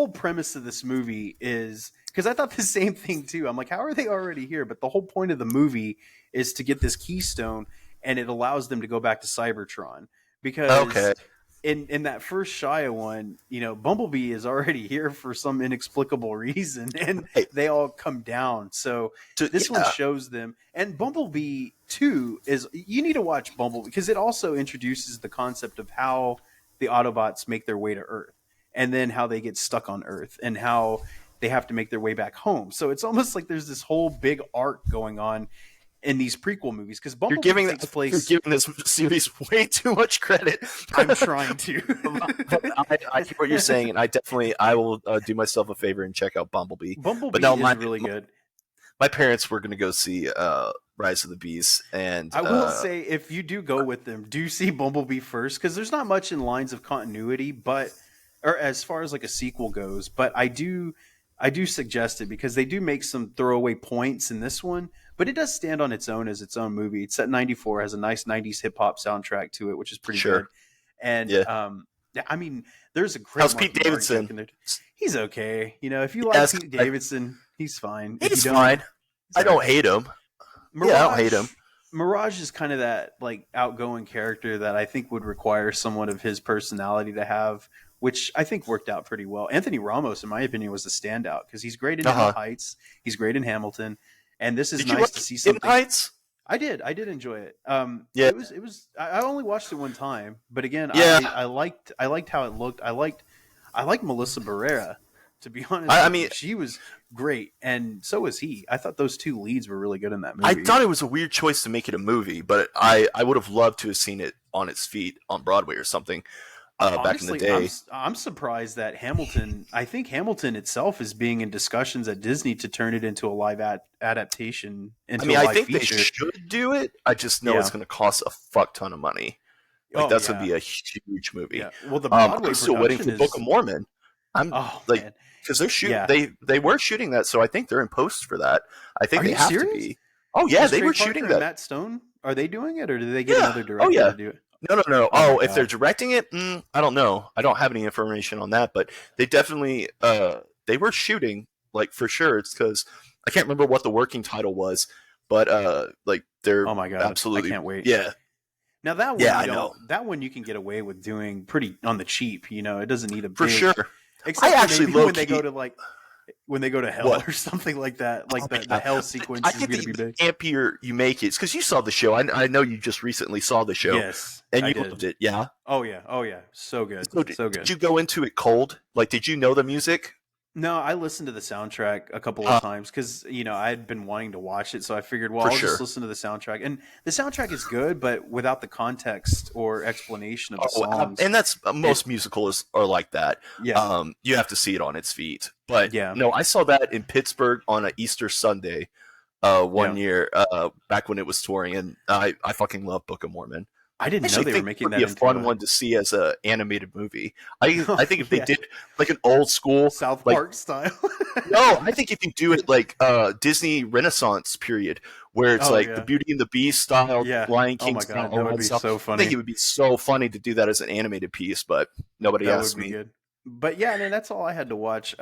premise of this movie is because I thought the same thing too. I'm like, how are they already here? But the whole point of the movie is to get this keystone, and it allows them to go back to Cybertron because in that first Shia one, Bumblebee is already here for some inexplicable reason, and they all come down. So this one shows them, and Bumblebee 2 is you need to watch Bumblebee because it also introduces the concept of how the Autobots make their way to Earth, and then how they get stuck on Earth, and how they have to make their way back home. So it's almost like there's this whole big arc going on in these prequel movies because Bumblebee takes place. You're giving this series way too much credit. I'm trying to. I hear what you're saying, and I will do myself a favor and check out Bumblebee. Bumblebee is really good. My parents were going to go see Rise of the Beasts, and I will say if you do go with them, do see Bumblebee first because there's not much in lines of continuity, or as far as a sequel goes. But I do suggest it because they do make some throwaway points in this one. But it does stand on its own as its own movie. It's set in 94, has a nice 90s hip-hop soundtrack to it, which is pretty good. And, I mean, there's a great... How's Pete Davidson? He's okay. If you like Pete Davidson, he's fine. He's fine. I don't hate him. I don't hate him. Mirage is kind of that, outgoing character that I think would require someone of his personality to have, which I think worked out pretty well. Anthony Ramos, in my opinion, was the standout because he's great in Heights. He's great in Hamilton. and this is Did you nice like to see In something. Heights? I did enjoy it. Yeah. It was. I only watched it one time, but again, Yeah. I liked how it looked. I liked Melissa Barrera. To be honest, I with mean, you. She was great, and so was he. I thought those two leads were really good in that movie. I thought it was a weird choice to make it a movie, but I would have loved to have seen it on its feet on Broadway or something back in the Honestly, day. I'm surprised that Hamilton. I think Hamilton itself is being in discussions at Disney to turn it into a live adaptation. Into a live I think feature. they should do it. I just know it's going to cost a fuck ton of money. That's going to be a huge movie. Yeah. Well, the Broadway I'm still waiting for Book of Mormon. I'm man. Because they're shooting. They were shooting that, so I think they're in post for that. I think they have serious? to be. Oh yeah, Is they Trey were Parker shooting and that. Matt Stone, are they doing it, or do they get another director to do it? No. If they're directing it, I don't know. I don't have any information on that, but they definitely they were shooting, like, for sure. It's because I can't remember what the working title was, but like, they're oh my god, absolutely, I can't wait. Yeah. Now that one, I know that one you can get away with doing pretty on the cheap. You know, it doesn't need a for big, sure. Except I actually when they go to when they go to hell or something like that, like the hell sequence I is think going to be big. The ampier you make it, because you saw the show. I know you just recently saw the show. Yes, and I you did. loved it. Yeah. Oh yeah, so good, so good. Did you go into it cold? Like, did you know the music? No, I listened to the soundtrack a couple of times because I had been wanting to watch it, so I figured, well, I'll just listen to the soundtrack. And the soundtrack is good, but without the context or explanation of the songs, and that's most musicals are like that. Yeah, you have to see it on its feet. But yeah, no, I saw that in Pittsburgh on an Easter Sunday, one year back when it was touring, and I fucking love Book of Mormon. I didn't know they were making that. It'd be a fun one to see as an animated movie. I think if they did like an old school South Park style. No, I think if you do it like Disney Renaissance period, where it's the Beauty and the Beast style, Lion King style, that would be so funny. I think it would be so funny to do that as an animated piece, but nobody asked me. Good. But yeah, man, that's all I had to watch.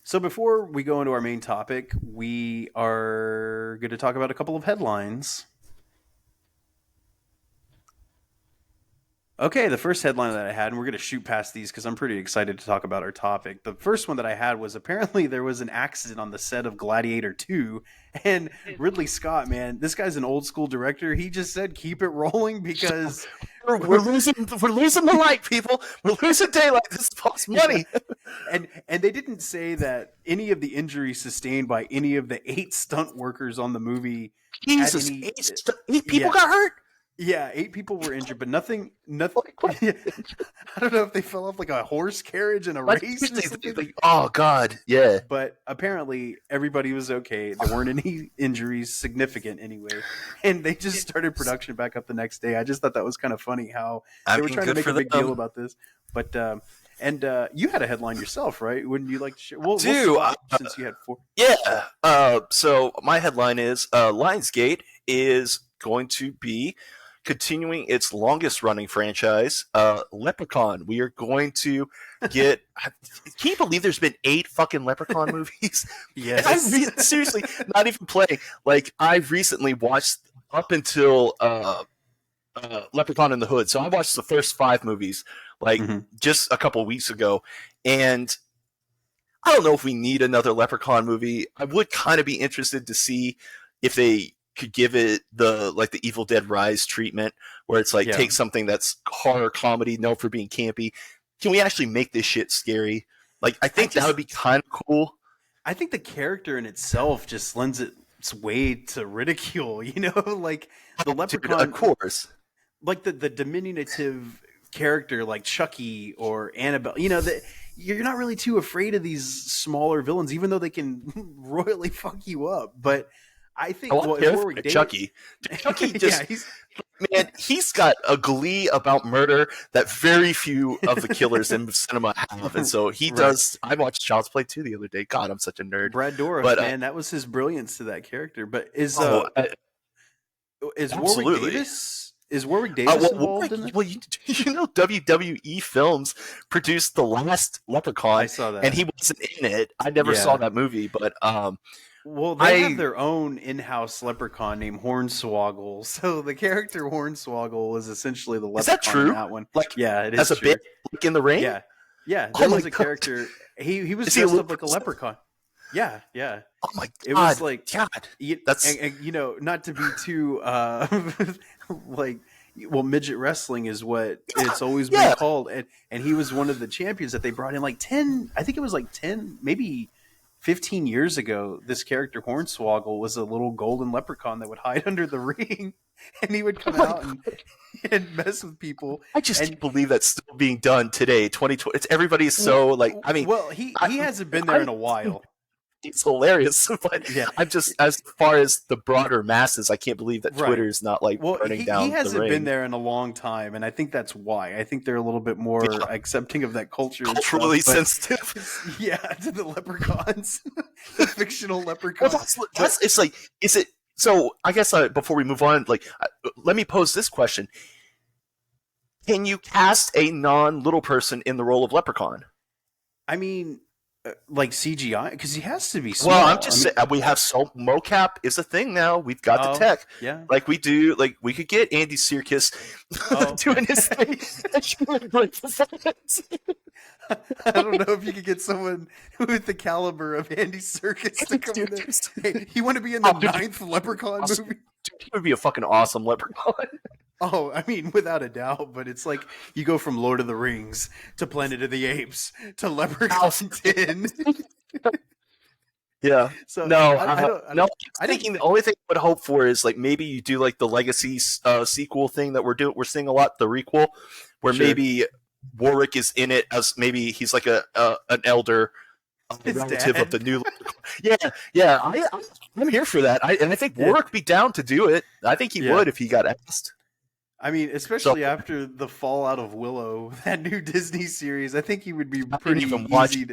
So before we go into our main topic, we are going to talk about a couple of headlines. Okay, the first headline that I had, and we're going to shoot past these because I'm pretty excited to talk about our topic. The first one that I had was apparently there was an accident on the set of Gladiator 2, and Ridley Scott, man, this guy's an old school director. He just said keep it rolling because we're losing the light, people. We're losing daylight. This costs money. and they didn't say that any of the injuries sustained by any of the 8 stunt workers on the movie. Jesus, 8 people got hurt. Yeah, 8 people were injured, but nothing. I don't know if they fell off like a horse carriage in a race or something. Oh God, yeah. But apparently everybody was okay. There weren't any injuries, significant anyway, and they just started production back up the next day. I just thought that was kind of funny how they were trying to make a big deal about this. But and you had a headline yourself, right? Wouldn't you like to share? Well, since you had 4. Yeah. So my headline is Lionsgate is going to be continuing its longest running franchise, Leprechaun. We are going to get. Can you believe there's been 8 fucking Leprechaun movies? Yes. Seriously, not even playing. Like, I've recently watched up until Leprechaun in the Hood. So I watched the first 5 movies just a couple weeks ago, and I don't know if we need another Leprechaun movie. I would kind of be interested to see if they could give it the Evil Dead Rise treatment, where it's take something that's horror comedy known for being campy. Can we actually make this shit scary? I think that would be kind of cool. I think the character in itself just lends its way to ridicule, the Leprechaun, of course, the diminutive character like Chucky or Annabelle, you're not really too afraid of these smaller villains, even though they can royally fuck you up. But I think Chucky just man, he's got a glee about murder that very few of the killers in cinema have, and so he does. I watched Child's Play 2 the other day. God, I'm such a nerd. Brad Dourif, man, that was his brilliance to that character. But is Warwick Davis? Is Warwick Davis involved in that? Well, WWE Films produced the last Leprechaun. I saw that, and he wasn't in it. I never saw that movie, but well, they have their own in-house leprechaun named Hornswoggle. So the character Hornswoggle is essentially the leprechaun. Is that true? In that one. Yeah, it is. As a bit, in the ring. Yeah. There was a character. He was dressed up like a leprechaun. Yeah, yeah. Oh my god! It was like, God, that's and you know, not to be too like, well, midget wrestling is what it's always been yeah. called, and he was one of the champions that they brought in like 10, I think it was like 10, maybe 15 years ago. This character Hornswoggle was a little golden leprechaun that would hide under the ring, and he would come out and mess with people. I just And can't believe that's still being done today. 2020. It's everybody's so like. I mean, well, he hasn't been there in a while. It's hilarious, but Yeah. I'm just as far as the broader masses, I can't believe that Right. Twitter's not like Well, burning he down hasn't the ring. been there in a long time, and I think that's why. I think they're a little bit more accepting of that culture. and Culturally stuff, but- sensitive. Yeah, to the leprechauns, the fictional Well, leprechauns. that's it's like, is it? So I guess before we move on, like, let me pose this question: can you cast a non-little person in the role of Leprechaun? I mean, like CGI, because he has to be small. Well, I'm just saying we have mocap is a thing now. We've got the tech, yeah. like we do. Like we could get Andy Serkis doing his thing. I don't know if you could get someone with the caliber of Andy Serkis to come in there. Hey, you want to be in the ninth Leprechaun movie? Dude, he would be a fucking awesome Leprechaun. Oh, I mean, without a doubt, but it's like you go from Lord of the Rings to Planet of the Apes to Leprechaun 10. Yeah. So no, I I'm thinking the only thing I would hope for is like maybe you do like the legacy sequel thing that we're seeing a lot, the requel, where maybe Warwick is in it as maybe he's like an elder relative of the new. Yeah. I'm here for that. I think Warwick would be down to do it. I think he would if he got asked. I mean, especially after the fallout of Willow, that new Disney series, I think he would be pretty easy.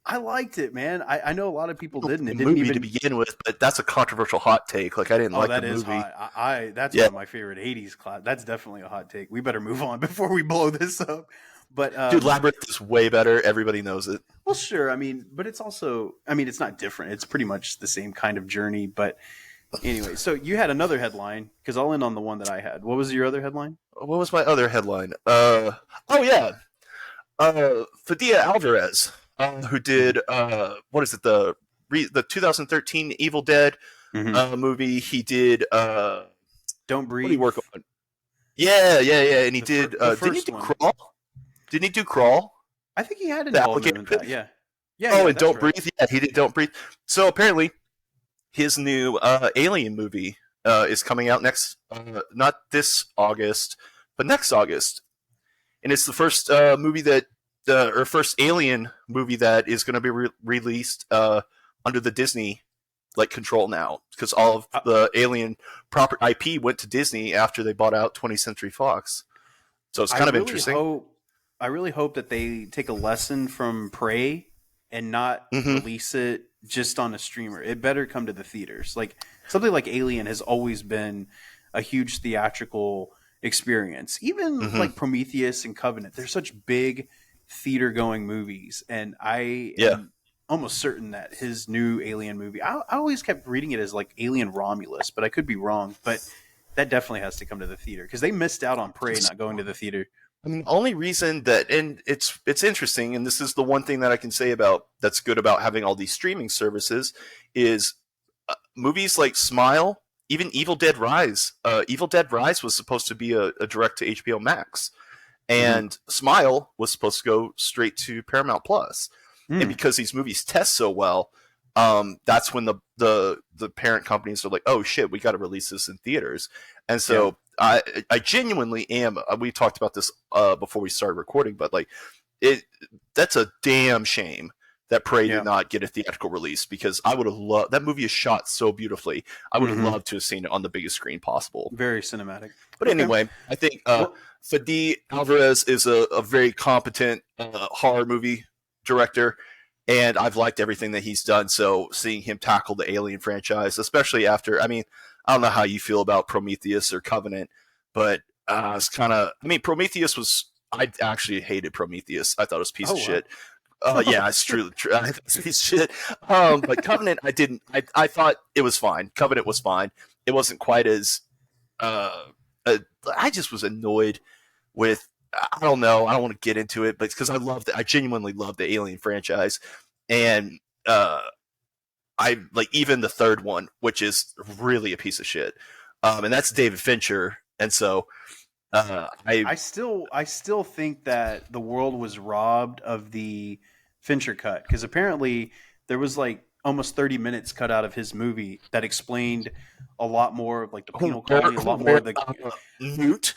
I liked it, man. I know a lot of people didn't. It didn't movie even to begin with, but that's a controversial hot take. Like I didn't like the movie. Hot. That's one of my favorite '80s class. That's definitely a hot take. We better move on before we blow this up. But dude, Labyrinth is way better. Everybody knows it. Well, sure. I mean, but it's also, I mean, it's not different. It's pretty much the same kind of journey. But anyway, so you had another headline because I'll end on the one that I had. What was your other headline? What was my other headline? Fadia Alvarez, who did what is it, the 2013 Evil Dead movie? He did Don't Breathe. What did he work on? Yeah, and he did. Didn't he do Crawl? Didn't he do Crawl? I think he had involvement with that. Yeah. And Don't Breathe. Yeah, he did Don't Breathe. So apparently, his new Alien movie is coming out next, not this August, but next August, and it's the first movie that, or first Alien movie that is going to be released under the Disney control now, because all of the Alien proper IP went to Disney after they bought out 20th Century Fox. So it's kind of interesting. I really hope that they take a lesson from Prey and not release it just on a streamer. It better come to the theaters. Like something like Alien has always been a huge theatrical experience. Even like Prometheus and Covenant, they're such big theater going movies, and I am almost certain that his new Alien movie, I always kept reading it as like Alien Romulus, but I could be wrong. But that definitely has to come to the theater because they missed out on Prey not going to the theater. I mean, the only reason that, and it's interesting, and this is the one thing that I can say about that's good about having all these streaming services, is movies like Smile, even Evil Dead Rise. Evil Dead Rise was supposed to be a direct to HBO Max, and Smile was supposed to go straight to Paramount Plus. And because these movies test so well, that's when the parent companies are like, oh shit, we got to release this in theaters. And so I genuinely am. We talked about this before we started recording, but that's a damn shame that Prey did not get a theatrical release, because I would have loved that movie. Is shot so beautifully. I would have loved to have seen it on the biggest screen possible. Very cinematic. But anyway, I think Fadia Alvarez is a very competent horror movie director, and I've liked everything that he's done. So seeing him tackle the Alien franchise, especially after, I mean, I don't know how you feel about Prometheus or Covenant, but it's kind of, I mean, Prometheus was, I actually hated Prometheus. I thought it was a piece of shit. Yeah, it's true. I thought it was a piece of shit. But Covenant, I didn't. I thought it was fine. Covenant was fine. It wasn't quite as. I just was annoyed with. I don't know. I don't want to get into it, but it's because I genuinely love the Alien franchise, and I like even the third one, which is really a piece of shit. And that's David Fincher, and so I still think that the world was robbed of the Fincher cut, because apparently there was like almost 30 minutes cut out of his movie that explained a lot more of like the penal colony, a lot more of the Newt,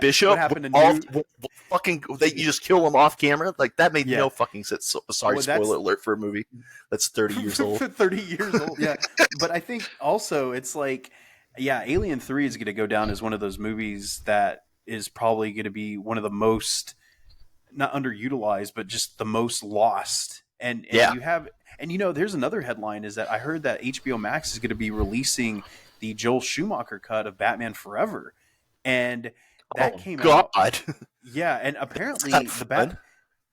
Bishop. what happened to all, Newt. fucking, you just kill him off camera. Like that made Yeah. no fucking sense. Sorry, Well, spoiler alert for a movie that's 30 years old. 30 years old, yeah. But I think also it's like, yeah, Alien 3 is going to go down as one of those movies that is probably going to be one of the most, not underutilized, but just the most lost. And Yeah. you have, and you know, there's another headline is that I heard that HBO Max is going to be releasing the Joel Schumacher cut of Batman Forever. And that came out. Yeah, and apparently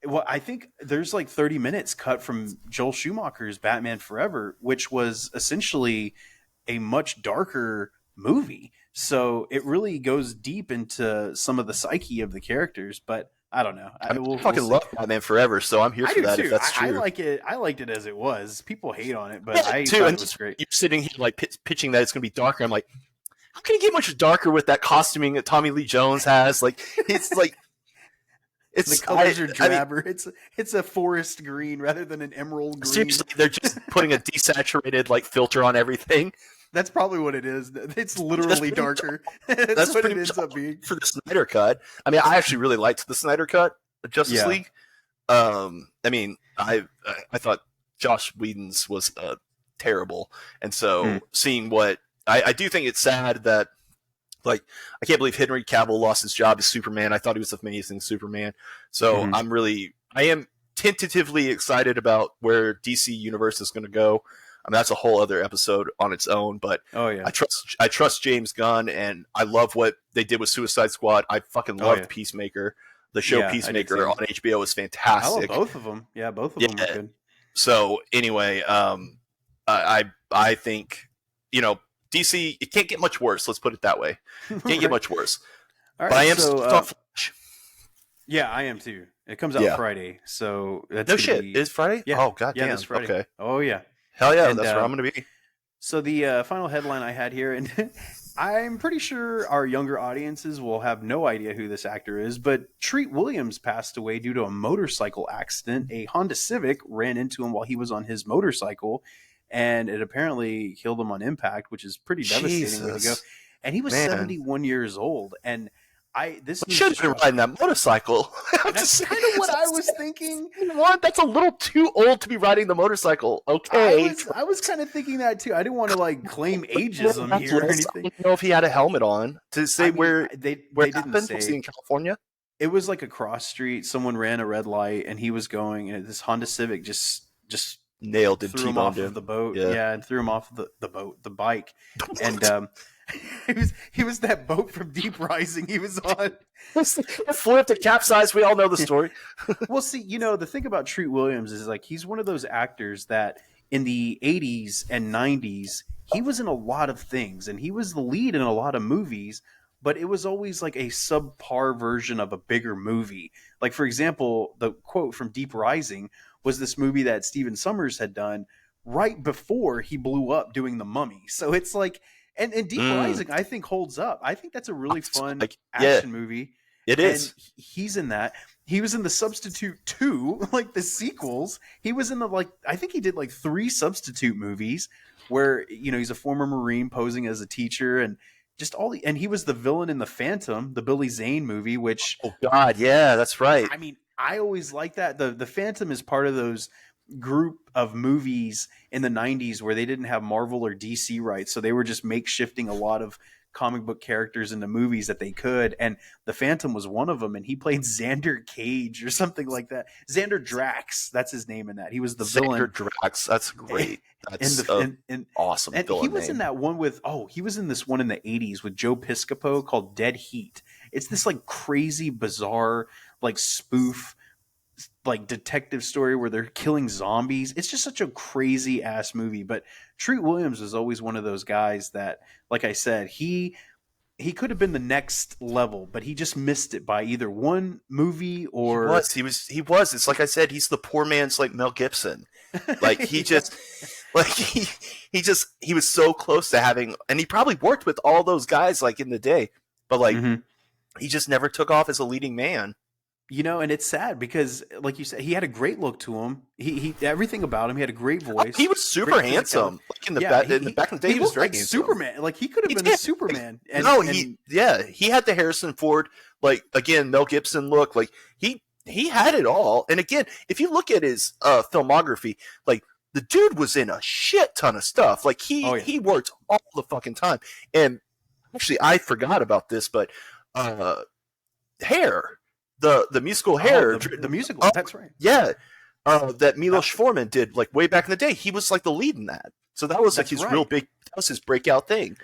well, I think there's like 30 minutes cut from Joel Schumacher's Batman Forever, which was essentially a much darker movie. So it really goes deep into some of the psyche of the characters, but I don't know. I fucking love Batman Forever, so I'm here for that. Too. If that's true, I like it. I liked it as it was. People hate on it, but yeah, I too. thought And it was great. You're sitting here like pitching that it's going to be darker. I'm like, how can it get much darker with that costuming that Tommy Lee Jones has? Like, it's like, the colors are drabber. It's a forest green rather than an emerald green. Seriously, they're just putting a desaturated like filter on everything. That's probably what it is. It's literally darker. That's what it ends up being for the Snyder cut. I mean, I actually really liked the Snyder cut of Justice League. I mean, I thought Josh Whedon's was terrible, and so seeing what I do think it's sad that, like, I can't believe Henry Cavill lost his job as Superman. I thought he was the amazing Superman. So I am tentatively excited about where DC Universe is going to go. I mean, that's a whole other episode on its own, but I trust James Gunn, and I love what they did with Suicide Squad. I fucking loved Peacemaker. The show Peacemaker on HBO is fantastic. I love both of them. Yeah, both of them are good. So anyway, I think, you know, DC, it can't get much worse. Let's put it that way. Can't get much worse. All right, but I am Flash. Yeah, I am too. It comes out Friday, so that's no shit. Is Friday? Yeah. Oh god, yeah, it's Friday. Okay. Oh yeah. Hell yeah, and that's where I'm going to be. So the final headline I had here, and I'm pretty sure our younger audiences will have no idea who this actor is, but Treat Williams passed away due to a motorcycle accident. A Honda Civic ran into him while he was on his motorcycle, and it apparently killed him on impact, which is pretty devastating way to go. And he was 71 years old, and this should have been riding that motorcycle. That's kind of what I was thinking. What? That's a little too old to be riding the motorcycle. Okay, I was kind of thinking that too. I didn't want to like claim ageism here or anything. I don't know if he had a helmet on to say where they happened. didn't say. Was he in California? It was like a cross street. Someone ran a red light, and he was going, and this Honda Civic just nailed it, threw him off of the boat. Yeah, and threw him off the bike, and he was that boat from Deep Rising he was on. Flipped and capsized. We all know the story. Well, see, you know, the thing about Treat Williams is like he's one of those actors that in the 80s and 90s he was in a lot of things, and he was the lead in a lot of movies, but it was always like a subpar version of a bigger movie. Like, for example, the quote from Deep Rising was this movie that Stephen Sommers had done right before he blew up doing The Mummy. So it's like, and Deep Rising, I think, holds up. I think that's a really fun action movie. It is. And he's in that. He was in The Substitute 2, like the sequels. He was in I think he did like 3 Substitute movies where, you know, he's a former Marine posing as a teacher, and just and he was the villain in The Phantom, the Billy Zane movie, which... Oh, God, yeah, that's right. I mean, I always like that. The Phantom is part of those group of movies in the 90s where they didn't have Marvel or DC rights, so they were just makeshifting a lot of comic book characters into movies that they could, and the Phantom was one of them, and he played Xander Cage or something like that. Xander Drax, that's his name in that. He was the villain. Xander Drax, that's great. That's awesome. And he was in that one with he was in this one in the 80s with Joe Piscopo called Dead Heat. It's this like crazy, bizarre, like spoof, like detective story where they're killing zombies. It's just such a crazy ass movie. But Treat Williams is always one of those guys that, like I said, he he could have been the next level, but he just missed it by either one movie or He was. It's like I said, he's the poor man's like Mel Gibson. Like he just like he was so close to having, and he probably worked with all those guys like in the day, but like he just never took off as a leading man. You know, and it's sad because, like you said, he had a great look to him. He everything about him. He had a great voice. He was super handsome. Like in the back in the day, he was very like handsome. Superman. Like he could have been a Superman. And, he had the Harrison Ford, like again Mel Gibson look. Like he had it all. And again, if you look at his filmography, like the dude was in a shit ton of stuff. Like he worked all the fucking time. And actually, I forgot about this, but Hair. The musical Hair, the musical. That's right. Yeah, that Milos Forman did like way back in the day. He was like the lead in that, so that was like his real big. That was his breakout thing.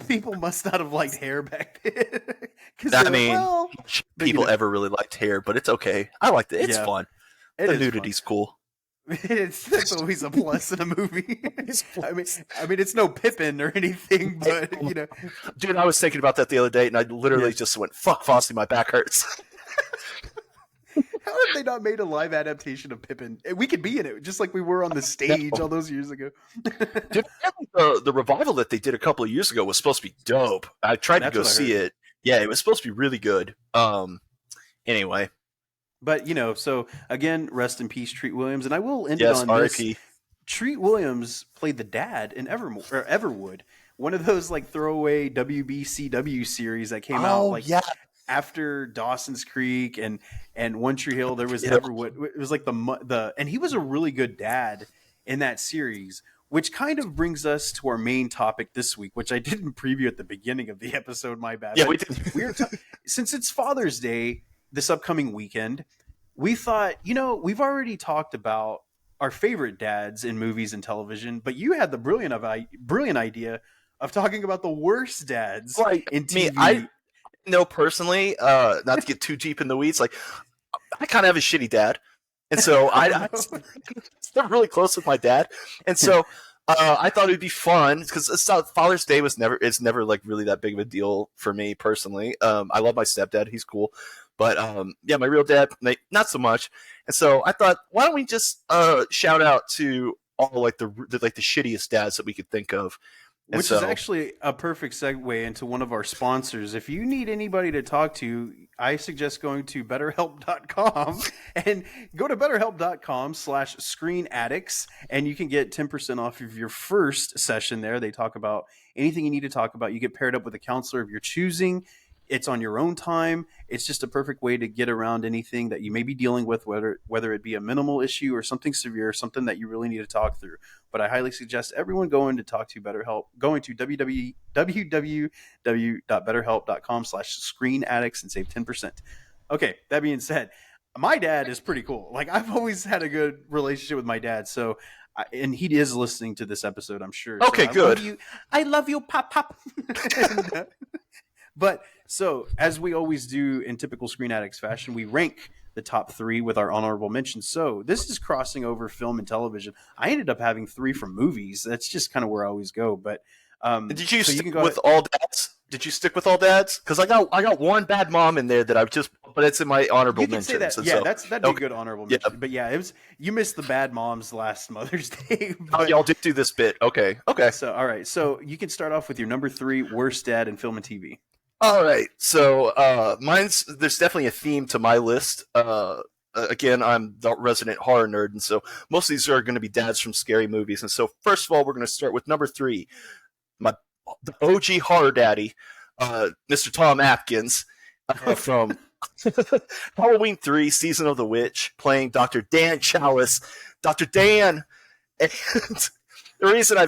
People must not have liked Hair back then. I mean, people ever really liked Hair, but it's okay. I liked it. It's fun. The nudity's cool. That's always a plus in a movie. I mean, it's no Pippin or anything, but you know, dude, I was thinking about that the other day, and I literally just went, "Fuck, Fosse, my back hurts." How have they not made a live adaptation of Pippin? We could be in it, just like we were on the stage all those years ago. Dude, the revival that they did a couple of years ago was supposed to be dope. I tried to go see it. Yeah, it was supposed to be really good. Anyway. But, you know, so, again, rest in peace, Treat Williams. And I will end it on this. Treat Williams played the dad in Everwood, one of those, like, throwaway WBCW series that came out, like, after Dawson's Creek and One Tree Hill. There was Everwood. It was like and he was a really good dad in that series, which kind of brings us to our main topic this week, which I didn't preview at the beginning of the episode. My bad. Yeah, we did. Since it's Father's Day this upcoming weekend, we thought, you know, we've already talked about our favorite dads in movies and television, but you had the brilliant idea of talking about the worst dads in TV. I know personally, not to get too deep in the weeds, like I kind of have a shitty dad, and so I'm really close with my dad, and so I thought it'd be fun because Father's Day it's never like really that big of a deal for me personally. I love my stepdad; he's cool. But my real dad, not so much. And so I thought, why don't we just shout out to all like the shittiest dads that we could think of, which is actually a perfect segue into one of our sponsors. If you need anybody to talk to, I suggest going to BetterHelp.com and go to BetterHelp.com/ScreenAddicts, and you can get 10% off of your first session there. They talk about anything you need to talk about. You get paired up with a counselor of your choosing. It's on your own time. It's just a perfect way to get around anything that you may be dealing with, whether it be a minimal issue or something severe, something that you really need to talk through. But I highly suggest everyone going to talk to BetterHelp, going to www.betterhelp.com/ScreenAddicts and save 10%. Okay, that being said, my dad is pretty cool. Like, I've always had a good relationship with my dad, so and he is listening to this episode, I'm sure. Okay, so good. I love you, Pop. But so, as we always do in typical Screen Addicts fashion, we rank the top 3 with our honorable mentions. So this is crossing over film and television. I ended up having 3 from movies. That's just kind of where I always go. But did you stick with all dads? Did you stick with all dads? Because I got one bad mom in there that but it's in my honorable mentions. Say that. Yeah, that'd be a good honorable mention. But yeah, you missed the bad moms last Mother's Day. But, y'all did do this bit. Okay. So all right. So you can start off with your number 3 worst dad in film and TV. All right, so there's definitely a theme to my list. Again, I'm the resident horror nerd, and so most of these are going to be dads from scary movies. And so first of all, we're going to start with number 3, the OG horror daddy, Mr. Tom Atkins from Halloween 3, Season of the Witch, playing Dr. Dan Chalice. Dr. Dan! And the reason I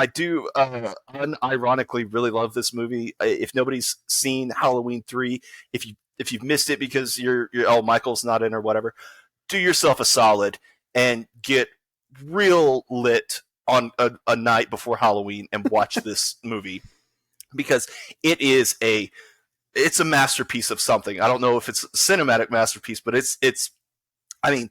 do unironically really love this movie. If nobody's seen Halloween 3, if you've missed it because you're Michael's not in or whatever, do yourself a solid and get real lit on a night before Halloween and watch this movie, because it's a masterpiece of something. I don't know if it's a cinematic masterpiece, but it's I mean,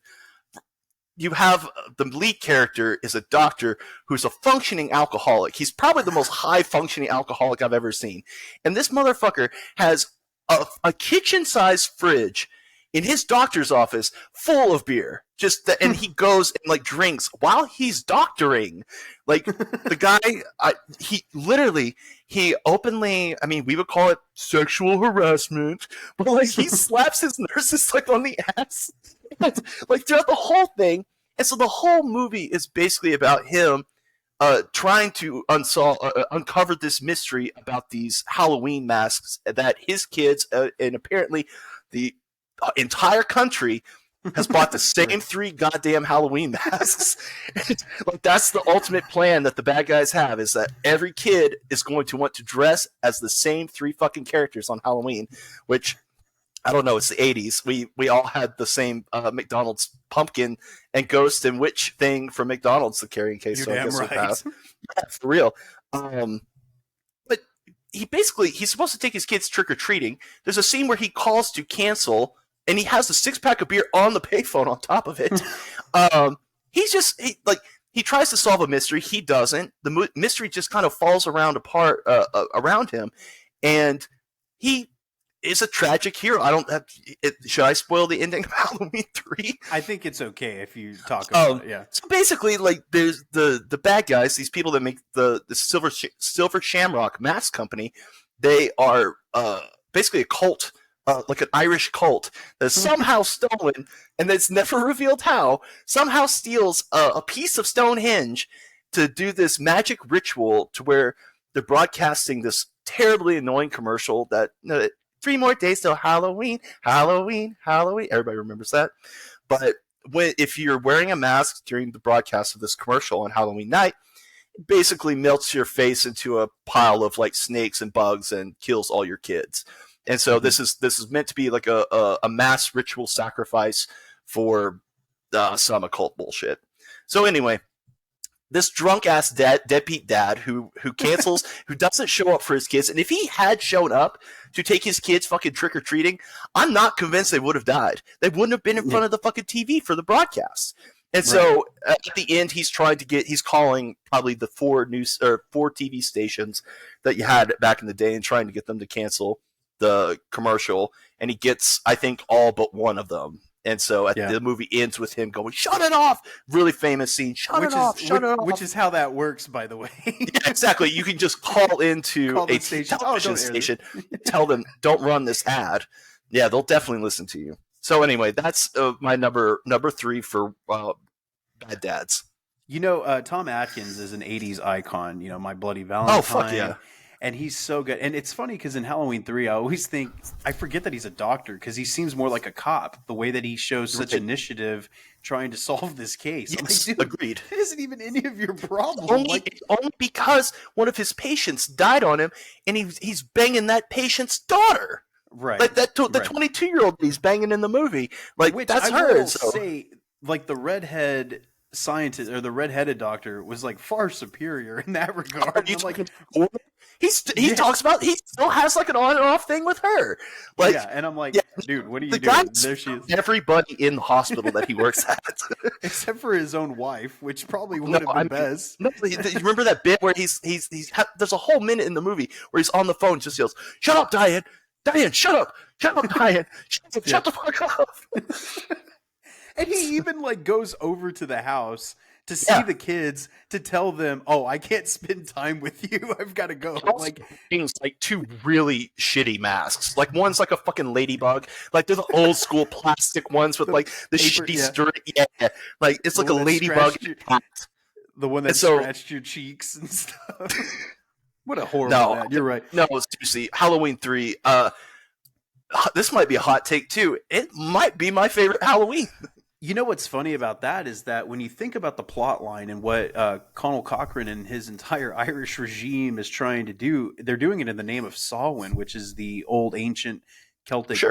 you have the lead character is a doctor who's a functioning alcoholic. He's probably the most high functioning alcoholic I've ever seen. And this motherfucker has a kitchen sized fridge in his doctor's office full of beer. And he goes and like drinks while he's doctoring. Like the guy, he openly, I mean, we would call it sexual harassment, but like he slaps his nurses like on the ass. Like throughout the whole thing. And so the whole movie is basically about him trying to uncover this mystery about these Halloween masks that his kids and apparently the entire country has bought the same 3 goddamn Halloween masks. Like that's the ultimate plan that the bad guys have, is that every kid is going to want to dress as the same 3 fucking characters on Halloween, which I don't know, it's the 80s. We all had the same McDonald's pumpkin and ghost and witch thing from McDonald's, the carrying case. You're so I damn guess right. Yeah, for real. But he's supposed to take his kids trick-or-treating. There's a scene where he calls to cancel, and he has a 6-pack of beer on the payphone on top of it. He tries to solve a mystery. He doesn't. The mystery just kind of falls around him, and he is a tragic hero. Should I spoil the ending of Halloween 3? I think it's okay if you talk about it. Yeah. So basically, like, there's the bad guys, these people that make the Silver Shamrock Mask Company. They are basically a cult, like an Irish cult that's somehow stolen, and that's never revealed how. Somehow steals a piece of Stonehenge to do this magic ritual to where they're broadcasting this terribly annoying commercial that 3 more days till Halloween, Halloween, Halloween. Everybody remembers that. But if you're wearing a mask during the broadcast of this commercial on Halloween night, it basically melts your face into a pile of like snakes and bugs and kills all your kids. And so this is meant to be like a mass ritual sacrifice for some occult bullshit. So anyway, this drunk ass deadbeat dad who cancels, who doesn't show up for his kids, and if he had shown up to take his kids fucking trick or treating, I'm not convinced they would have died. They wouldn't have been in front of the fucking TV for the broadcast. And so at the end, he's calling probably the 4 TV stations that you had back in the day and trying to get them to cancel the commercial, and he gets, I think, all but one of them. And so the movie ends with him going, "Shut it off!" Really famous scene. Shut it off. Which is how that works, by the way. Yeah, exactly. You can just call into a television station and tell them, "Don't run this ad." Yeah, they'll definitely listen to you. So anyway, that's my number 3 for bad dads. You know, Tom Atkins is an 80s icon. You know, My Bloody Valentine. Oh, fuck yeah. And he's so good. And it's funny because in Halloween 3, I forget that he's a doctor because he seems more like a cop, the way that he shows such initiative trying to solve this case. Yes, I'm like, agreed. It isn't even any of your problem. Only because one of his patients died on him, and he's banging that patient's daughter. Right. Like the 22-year-old he's banging in the movie. Like, which that's I her. Will say, like, the redhead scientist or the redheaded doctor was like far superior in that regard. He talks about, he still has like an on and off thing with her. Like, yeah, and I'm like, dude, what are you the doing? Guy there she is. Everybody in the hospital that he works at, except for his own wife, which probably would have been best. No, you remember that bit where there's a whole minute in the movie where he's on the phone, just yells, "Shut up, Diane! Diane, shut up! Shut up, Diane! Shut the fuck up!" And he even like goes over to the house to see the kids to tell them, "Oh, I can't spend time with you. I've got to go." Like things like 2 really shitty masks. Like one's like a fucking ladybug. Like they're the old school plastic ones with like the shitty string. Yeah, like it's like a ladybug. The one that scratched your cheeks and stuff. What a horrible ad. You're right. No, seriously, Halloween 3. This might be a hot take too. It might be my favorite Halloween. You know what's funny about that is that when you think about the plot line and what Conal Cochrane and his entire Irish regime is trying to do, they're doing it in the name of Samhain, which is the old ancient Celtic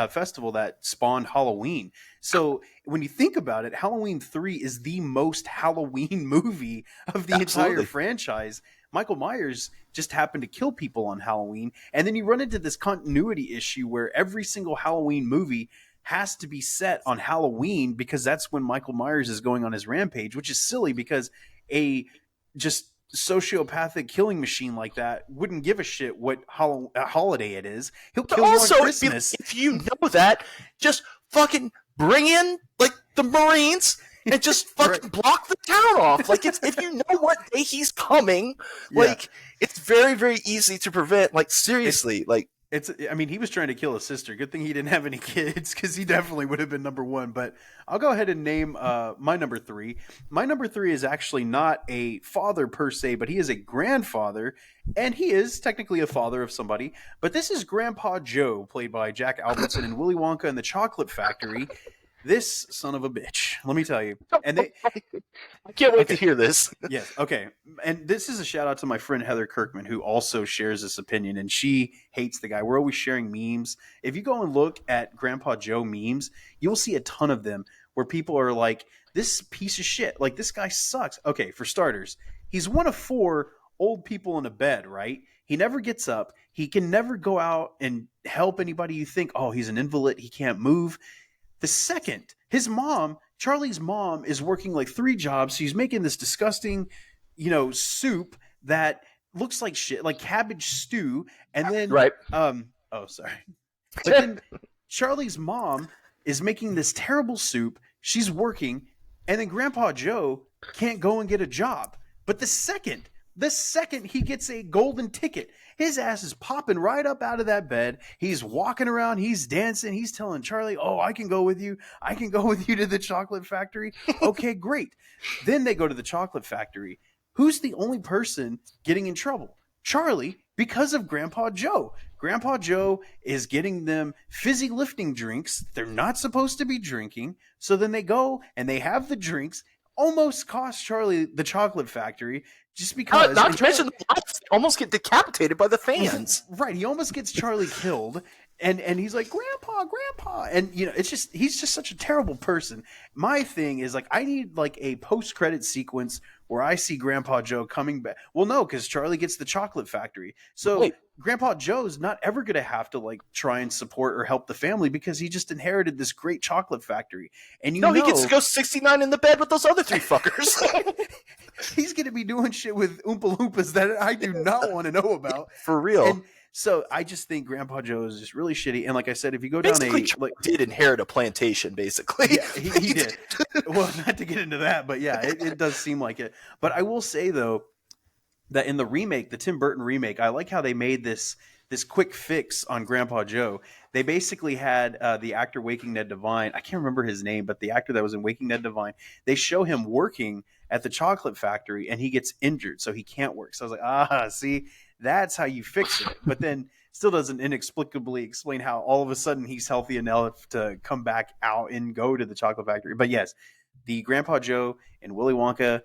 festival that spawned Halloween. So when you think about it, Halloween 3 is the most Halloween movie of the entire franchise. Michael Myers just happened to kill people on Halloween. And then you run into this continuity issue where every single Halloween movie has to be set on Halloween because that's when Michael Myers is going on his rampage, which is silly because a just sociopathic killing machine like that wouldn't give a shit what holiday it is. He'll kill you on Christmas. If you know that, just fucking bring in like the Marines and just fucking block the town off. Like, if you know what day he's coming, like it's very, very easy to prevent. Like, seriously, I mean, he was trying to kill his sister. Good thing he didn't have any kids because he definitely would have been number one. But I'll go ahead and name my number three. My number three is actually not a father per se, but he is a grandfather. And he is technically a father of somebody. But this is Grandpa Joe, played by Jack Albertson in Willy Wonka and the Chocolate Factory. This son of a bitch, let me tell you. And I can't wait to hear this. Yes, okay. And this is a shout out to my friend Heather Kirkman, who also shares this opinion, and she hates the guy. We're always sharing memes. If you go and look at Grandpa Joe memes, you'll see a ton of them where people are like, this piece of shit, like this guy sucks. Okay, for starters, he's one of 4 old people in a bed, right? He never gets up. He can never go out and help anybody. You think, oh, he's an invalid. He can't move. The second, his mom, Charlie's mom, is working like 3 jobs. She's making this disgusting, soup that looks like shit, like cabbage stew. And then, sorry. But then Charlie's mom is making this terrible soup. She's working, and then Grandpa Joe can't go and get a job. But the second he gets a golden ticket, his ass is popping right up out of that bed. He's walking around. He's dancing. He's telling Charlie, oh, I can go with you. I can go with you to the chocolate factory. Okay, great. Then they go to the chocolate factory. Who's the only person getting in trouble? Charlie, because of Grandpa Joe. Grandpa Joe is getting them fizzy lifting drinks they're not supposed to be drinking. So then they go and they have the drinks. Almost cost Charlie the chocolate factory just because. Not to mention the lights almost get decapitated by the fans. Right, he almost gets Charlie killed, and he's like, Grandpa, and it's just he's just such a terrible person. My thing is like I need like a post-credit sequence where I see Grandpa Joe coming back. Well, no, because Charlie gets the chocolate factory, so Wait. Grandpa Joe's not ever going to have to like try and support or help the family because he just inherited this great chocolate factory. And he gets to go 69 in the bed with those other 3 fuckers. He's going to be doing shit with Oompa Loompas that I do not want to know about. For real. And so I just think Grandpa Joe is just really shitty. And like I said, if you go down did inherit a plantation, basically. Yeah, he did. Well, not to get into that, but yeah, it does seem like it. But I will say though, that in the remake, the Tim Burton remake, I like how they made this quick fix on Grandpa Joe. They basically had the actor Waking Ned Devine. I can't remember his name, but the actor that was in Waking Ned Devine, they show him working at the chocolate factory and he gets injured, so he can't work. So I was like, see, that's how you fix it. But then still doesn't inexplicably explain how all of a sudden he's healthy enough to come back out and go to the chocolate factory. But yes, the Grandpa Joe and Willy Wonka,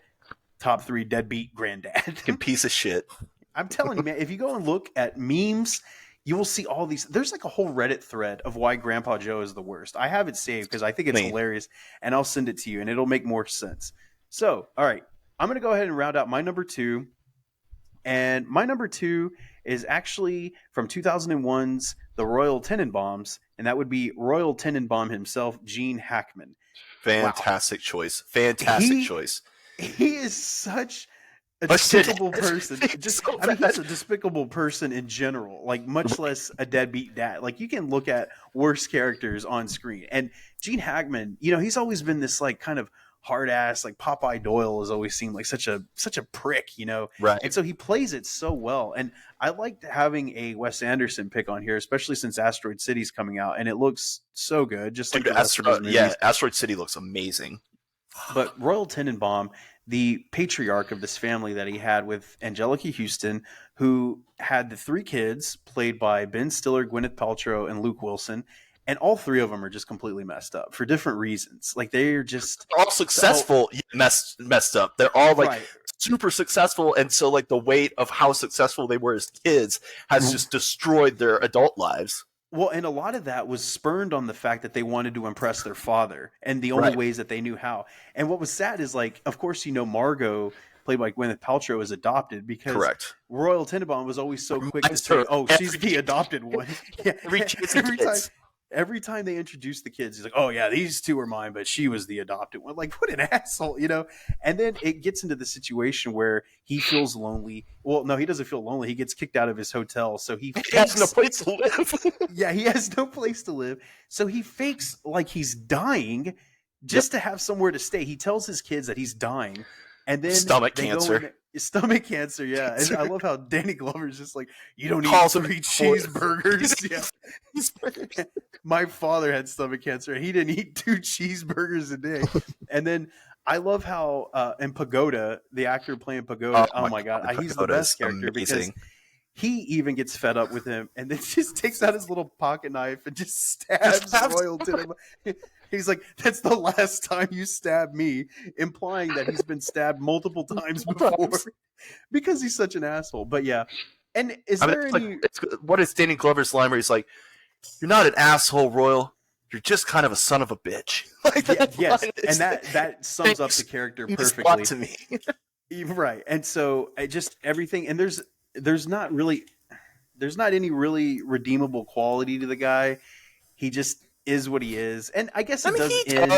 top 3 deadbeat granddad. Fucking piece of shit. I'm telling you, man, if you go and look at memes, you will see all these. There's like a whole Reddit thread of why Grandpa Joe is the worst. I have it saved because I think it's hilarious, and I'll send it to you, and it'll make more sense. So, all right, I'm going to go ahead and round out my number 2. And my number 2 is actually from 2001's The Royal Tenenbaums, and that would be Royal Tenenbaum himself, Gene Hackman. Fantastic choice. Fantastic choice. He is such a despicable person. He's a despicable person in general, like much less a deadbeat dad. Like you can look at worse characters on screen. And Gene Hackman, he's always been this like kind of hard ass, like Popeye Doyle has always seemed like such a prick, Right. And so he plays it so well. And I liked having a Wes Anderson pick on here, especially since Asteroid City's coming out, and it looks so good. Just like Asteroid City looks amazing. But Royal Tenenbaum, the patriarch of this family that he had with Angelica Houston, who had the 3 kids played by Ben Stiller, Gwyneth Paltrow, and Luke Wilson. And all 3 of them are just completely messed up for different reasons. Like they're just all successful, messed up. They're all like super successful. And so like the weight of how successful they were as kids has just destroyed their adult lives. Well, and a lot of that was spurned on the fact that they wanted to impress their father and the only ways that they knew how. And what was sad is like, of course, Margot, played by Gwyneth Paltrow, is adopted because Royal Tenenbaum was always so quick to say, "Oh, she's the adopted one." Yeah. every time they introduce the kids, he's like, "Oh yeah, these two are mine, but she was the adopted one." Like, what an asshole, you know? And then it gets into the situation where he feels lonely. Well, no, he doesn't feel lonely. He gets kicked out of his hotel, so he has no place to live. Yeah, he has no place to live, so he fakes like he's dying just to have somewhere to stay. He tells his kids that he's dying, and then Stomach cancer. Stomach cancer, yeah. And I love how Danny Glover's just like, "You don't Calls eat him 3 cheeseburgers." Yeah. My father had stomach cancer. He didn't eat 2 cheeseburgers a day. And then I love how in Pagoda, the actor playing Pagoda, oh my God, he's the best character because he even gets fed up with him and then just takes out his little pocket knife and just stabs Royal to him. He's like, "That's the last time you stab me," implying that he's been stabbed multiple times before because he's such an asshole. But yeah. And there any... what is Danny Glover's line where he's like, "You're not an asshole, Royal. You're just kind of a son of a bitch." Like yes, and that sums up the character perfectly to me. Right. And so just everything, and there's not any really redeemable quality to the guy. He just is what he is, and I guess it does end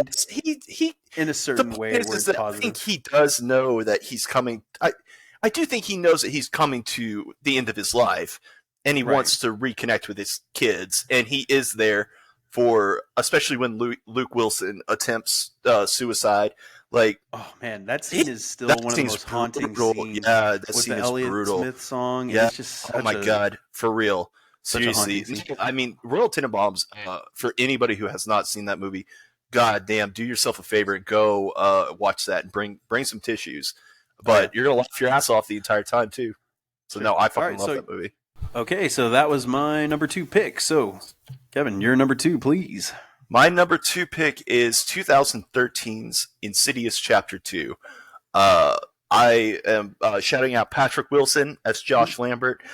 in a certain way where it's positive. I think he does know that he's coming. I do think he knows that he's coming to the end of his life, and he wants to reconnect with his kids, and he is there for, especially when Luke Wilson attempts suicide. Like, oh man, that scene is still one of the most haunting scenes. Yeah, that with scene the is Elliott brutal. Smith song. Yeah. It's just oh my God, for real. Seriously, I mean, Royal Tenenbaums. For anybody who has not seen that movie, God damn, do yourself a favor and go watch that and bring some tissues. But you're gonna laugh your ass off the entire time too. So no, I fucking love that movie. Okay, so that was my number 2 pick. So, Kevin, your number 2, please. My number 2 pick is 2013's Insidious Chapter 2. I am shouting out Patrick Wilson as Josh Lambert.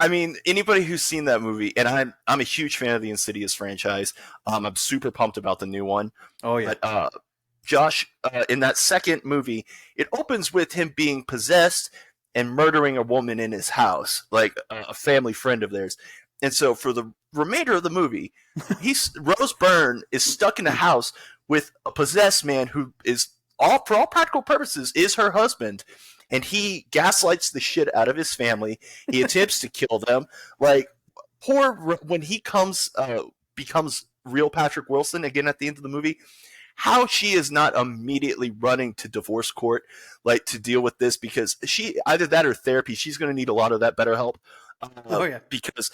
I mean, anybody who's seen that movie, and I'm a huge fan of the Insidious franchise. I'm super pumped about the new one. Oh yeah. But, Josh, in that second movie, it opens with him being possessed and murdering a woman in his house, like a family friend of theirs. And so for the remainder of the movie, Rose Byrne is stuck in a house with a possessed man who is, for all practical purposes, is her husband. And he gaslights the shit out of his family. He attempts to kill them. Like, when he becomes real Patrick Wilson again at the end of the movie, how she is not immediately running to divorce court, like, to deal with this, because either that or therapy, she's going to need a lot of that BetterHelp. Because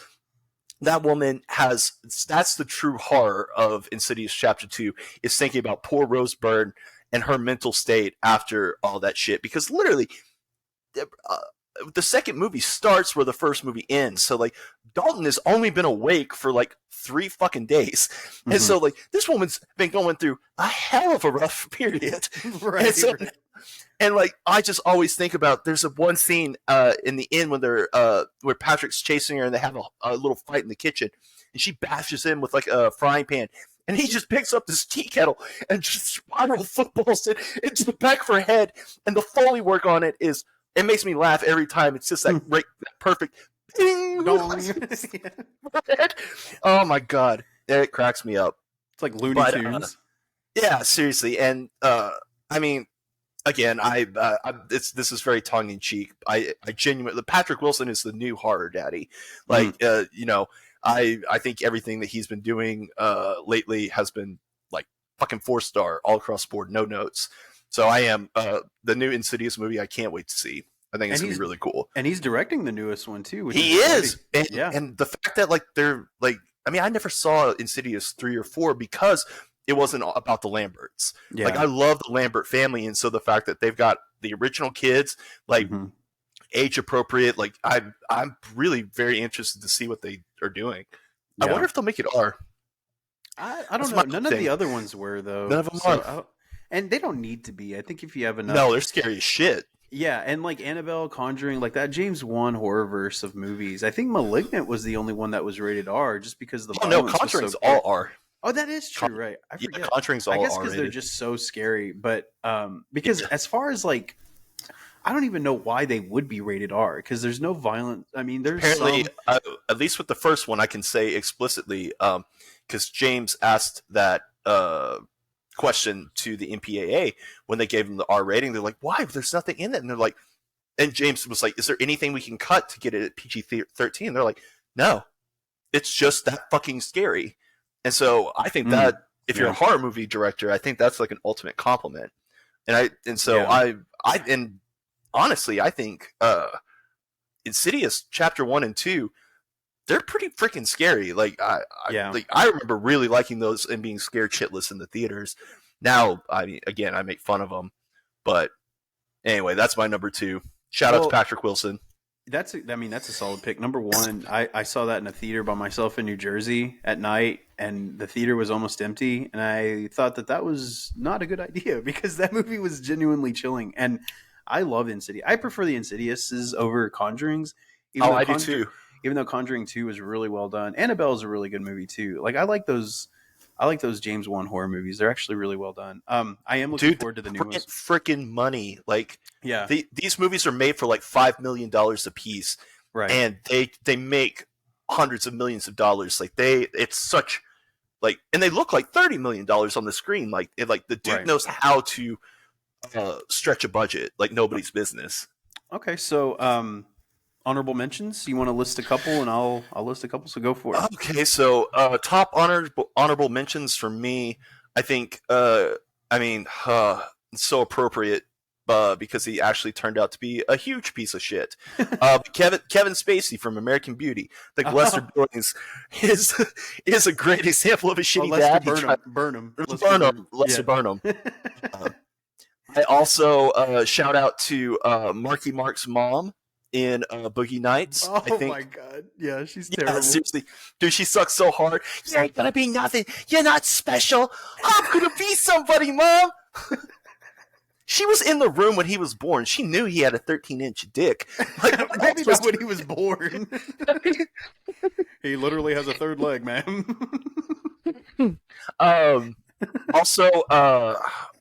that woman that's the true horror of Insidious Chapter 2, is thinking about poor Rose Byrne and her mental state after all that shit. Because literally, the second movie starts where the first movie ends. So, like, Dalton has only been awake for, like, 3 fucking days. Mm-hmm. And so, like, this woman's been going through a hell of a rough period. Right. And, so, and, like, I just always think about, there's one scene in the end when where Patrick's chasing her and they have a little fight in the kitchen. And she bashes him with, like, a frying pan. And he just picks up this tea kettle and just spiral footballs it into the back of her head. And the Foley work on it makes me laugh every time. It's just that perfect ding. Oh my God. It cracks me up. It's like Looney Tunes. Yeah, seriously. And I mean, again, this is very tongue in cheek. I genuinely, Patrick Wilson is the new horror daddy. Like, you know, I think everything that he's been doing lately has been like fucking 4-star all across the board, no notes. So I am the new Insidious movie. I can't wait to see. I think it's gonna be really cool. And he's directing the newest one too. He is, and the fact that, like, they're like, I mean, I never saw Insidious 3 or 4 because it wasn't about the Lamberts. Yeah. Like, I love the Lambert family, and so the fact that they've got the original kids, like, age appropriate, like, I'm really very interested to see what they are doing. Yeah. I wonder if they'll make it R. I don't know. None of the other ones were, though. None of them are. And they don't need to be. I think if you have enough. No, they're scary as shit. Yeah, and like Annabelle, Conjuring, like that James Wan horrorverse of movies. I think Malignant was the only one that was rated R, just because the violence Conjuring's was so all R. Oh, that is true, right? I forget. Yeah, Conjuring's all R. I guess because they're just so scary. But because as far as like, I don't even know why they would be rated R, because there's no violence. I mean, there's Apparently, some. at least with the first one, I can say explicitly, because James asked that question to the MPAA when they gave him the R rating. They're like, "Why? There's nothing in it." And they're like, and James was like, "Is there anything we can cut to get it at PG-13?" They're like, "No, it's just that fucking scary." And so I think that if you're a horror movie director, I think that's like an ultimate compliment. And honestly, I think Insidious Chapter 1 and 2, they're pretty freaking scary. Like I remember really liking those and being scared shitless in the theaters. Now, I mean, again, I make fun of them, but anyway, that's my number 2. Shout out to Patrick Wilson. That's a solid pick. Number 1, I saw that in a theater by myself in New Jersey at night, and the theater was almost empty, and I thought that was not a good idea because that movie was genuinely chilling. And I love Insidious. I prefer the Insidiouses over Conjurings. I do too. Even though Conjuring 2 was really well done. Annabelle is a really good movie too. Like I like those James Wan horror movies. They're actually really well done. I am looking forward to the new ones. Freaking money. Like yeah. These movies are made for like $5 million a piece. Right. And they make hundreds of millions of dollars. Like it's such like, and they look like $30 million on the screen. Like the dude knows how to stretch a budget like nobody's business. Okay, so honorable mentions. You want to list a couple, and I'll list a couple. So go for it. Okay, so top honorable mentions for me. I think it's so appropriate because he actually turned out to be a huge piece of shit. Kevin Spacey from American Beauty. I think Lester Billings is a great example of a shitty dad. Lester Burnham. I also shout out to Marky Mark's mom in Boogie Nights. Oh my god. Yeah, she's terrible. Seriously. Dude, she sucks so hard. You ain't gonna be nothing. You're not special. I'm gonna be somebody, Mom. She was in the room when he was born. She knew he had a 13-inch dick. Like, maybe not when he was born. He literally has a third leg, man. Also,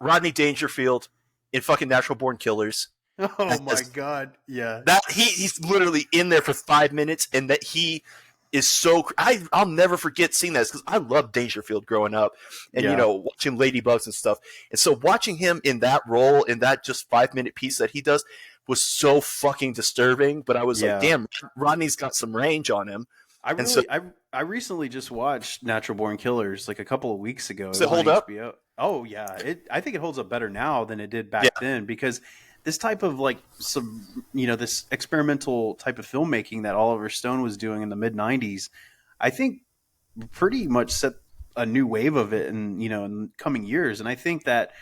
Rodney Dangerfield in fucking Natural Born Killers. Oh my god, yeah. That he's literally in there for 5 minutes, and that he is so. I'll never forget seeing that because I loved Dangerfield growing up, and watching Ladybugs and stuff. And so watching him in that role, in that just 5-minute piece that he does, was so fucking disturbing. But I was like, damn, Rodney's got some range on him. I recently just watched Natural Born Killers like a couple of weeks ago. Does it hold up? Oh yeah, I think it holds up better now than it did back then because this type of this experimental type of filmmaking that Oliver Stone was doing in the mid '90s, I think pretty much set a new wave of it in coming years. And I think that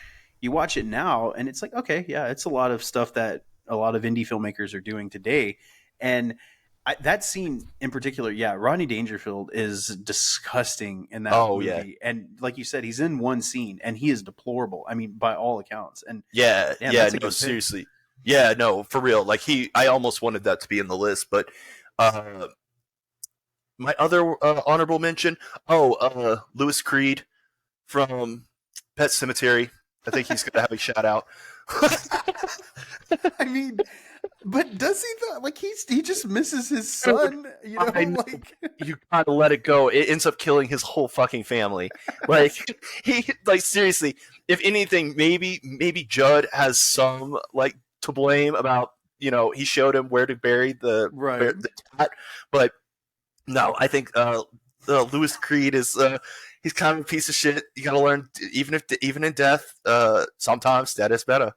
you watch it now and it's like, okay, yeah, it's a lot of stuff that a lot of indie filmmakers are doing today. And that scene in particular, Rodney Dangerfield is disgusting in that movie. Yeah. And like you said, he's in one scene and he is deplorable. I mean, by all accounts. And seriously. Yeah, no, for real. Like I almost wanted that to be in the list, but my other honorable mention, Louis Creed from Pet Sematary. I think he's going to have a shout out. I mean, but does he though? Like he just misses his son, you know? You gotta let it go. It ends up killing his whole fucking family. Seriously, if anything, maybe Judd has some to blame about, he showed him where to bury the cat, but no, I think Louis Creed is he's kind of a piece of shit. You gotta learn, even in death, sometimes that is better.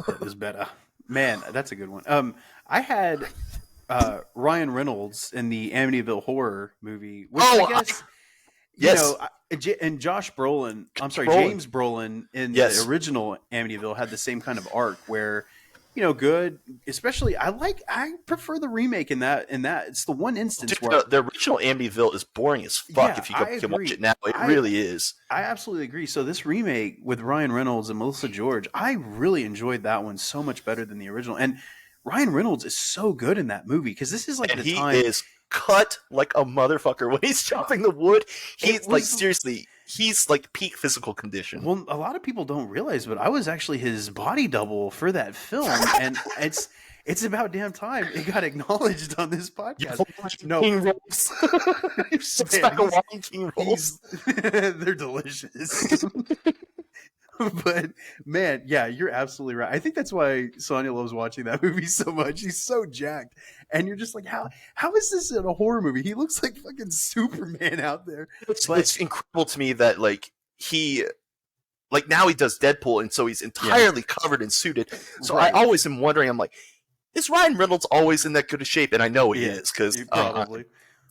That is better. Man, that's a good one. I had Ryan Reynolds in the Amityville Horror movie, which I guess, and Josh Brolin. I'm sorry, James Brolin in the original Amityville had the same kind of arc where, good. Especially, I prefer the remake in that. It's the one instance where the original Amityville is boring as fuck. If you can watch it now, it really is. I absolutely agree. So this remake with Ryan Reynolds and Melissa George, I really enjoyed that one so much better than the original. And Ryan Reynolds is so good in that movie because this is he is cut like a motherfucker when he's chopping the wood. He's seriously. he's like peak physical condition. Well, a lot of people don't realize, but I was actually his body double for that film, and it's about damn time it got acknowledged on this podcast. No, king rolls. Six-pack of wine king rolls. They're delicious. But man, yeah, you're absolutely right. I think that's why Sonia loves watching that movie so much. He's so jacked, and you're just like, how is this in a horror movie? He looks like fucking Superman out there. It's incredible to me that like he. Like now he does Deadpool, and so he's entirely covered and suited. So I always am wondering, I'm like, is Ryan Reynolds always in that good a shape? And I know he is because probably.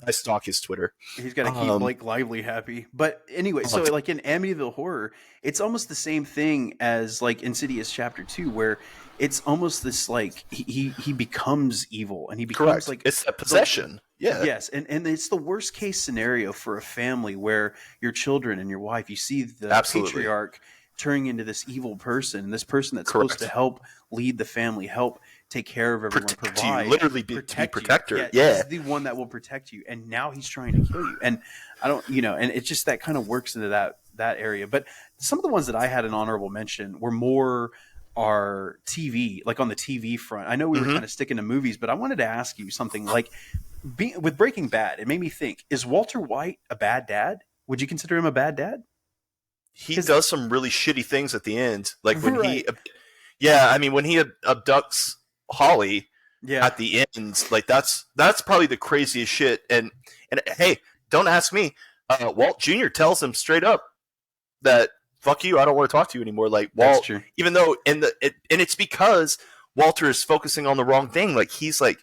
I stalk his Twitter. He's got to keep Blake Lively happy. But anyway, so like in Amityville Horror, it's almost the same thing as like Insidious Chapter 2, where it's almost this like he becomes evil and he becomes like it's a possession. Yes, and it's the worst case scenario for a family where your children and your wife, you see the patriarch turning into this evil person, this person that's supposed to help lead the family, help take care of everyone, provide, you, literally be protector. He's the one that will protect you, and now he's trying to kill you. And I don't, and it's just that kind of works into that area. But some of the ones that I had an honorable mention were more our TV, like on the TV front. I know we were kind of sticking to movies, but I wanted to ask you something like with Breaking Bad. It made me think: is Walter White a bad dad? Would you consider him a bad dad? He does some really shitty things at the end, like when when he abducts Holly at the end, like that's probably the craziest shit. And hey, don't ask me. Walt Jr. tells him straight up that fuck you, I don't want to talk to you anymore. Like Walt, even though and it's because Walter is focusing on the wrong thing. Like he's like,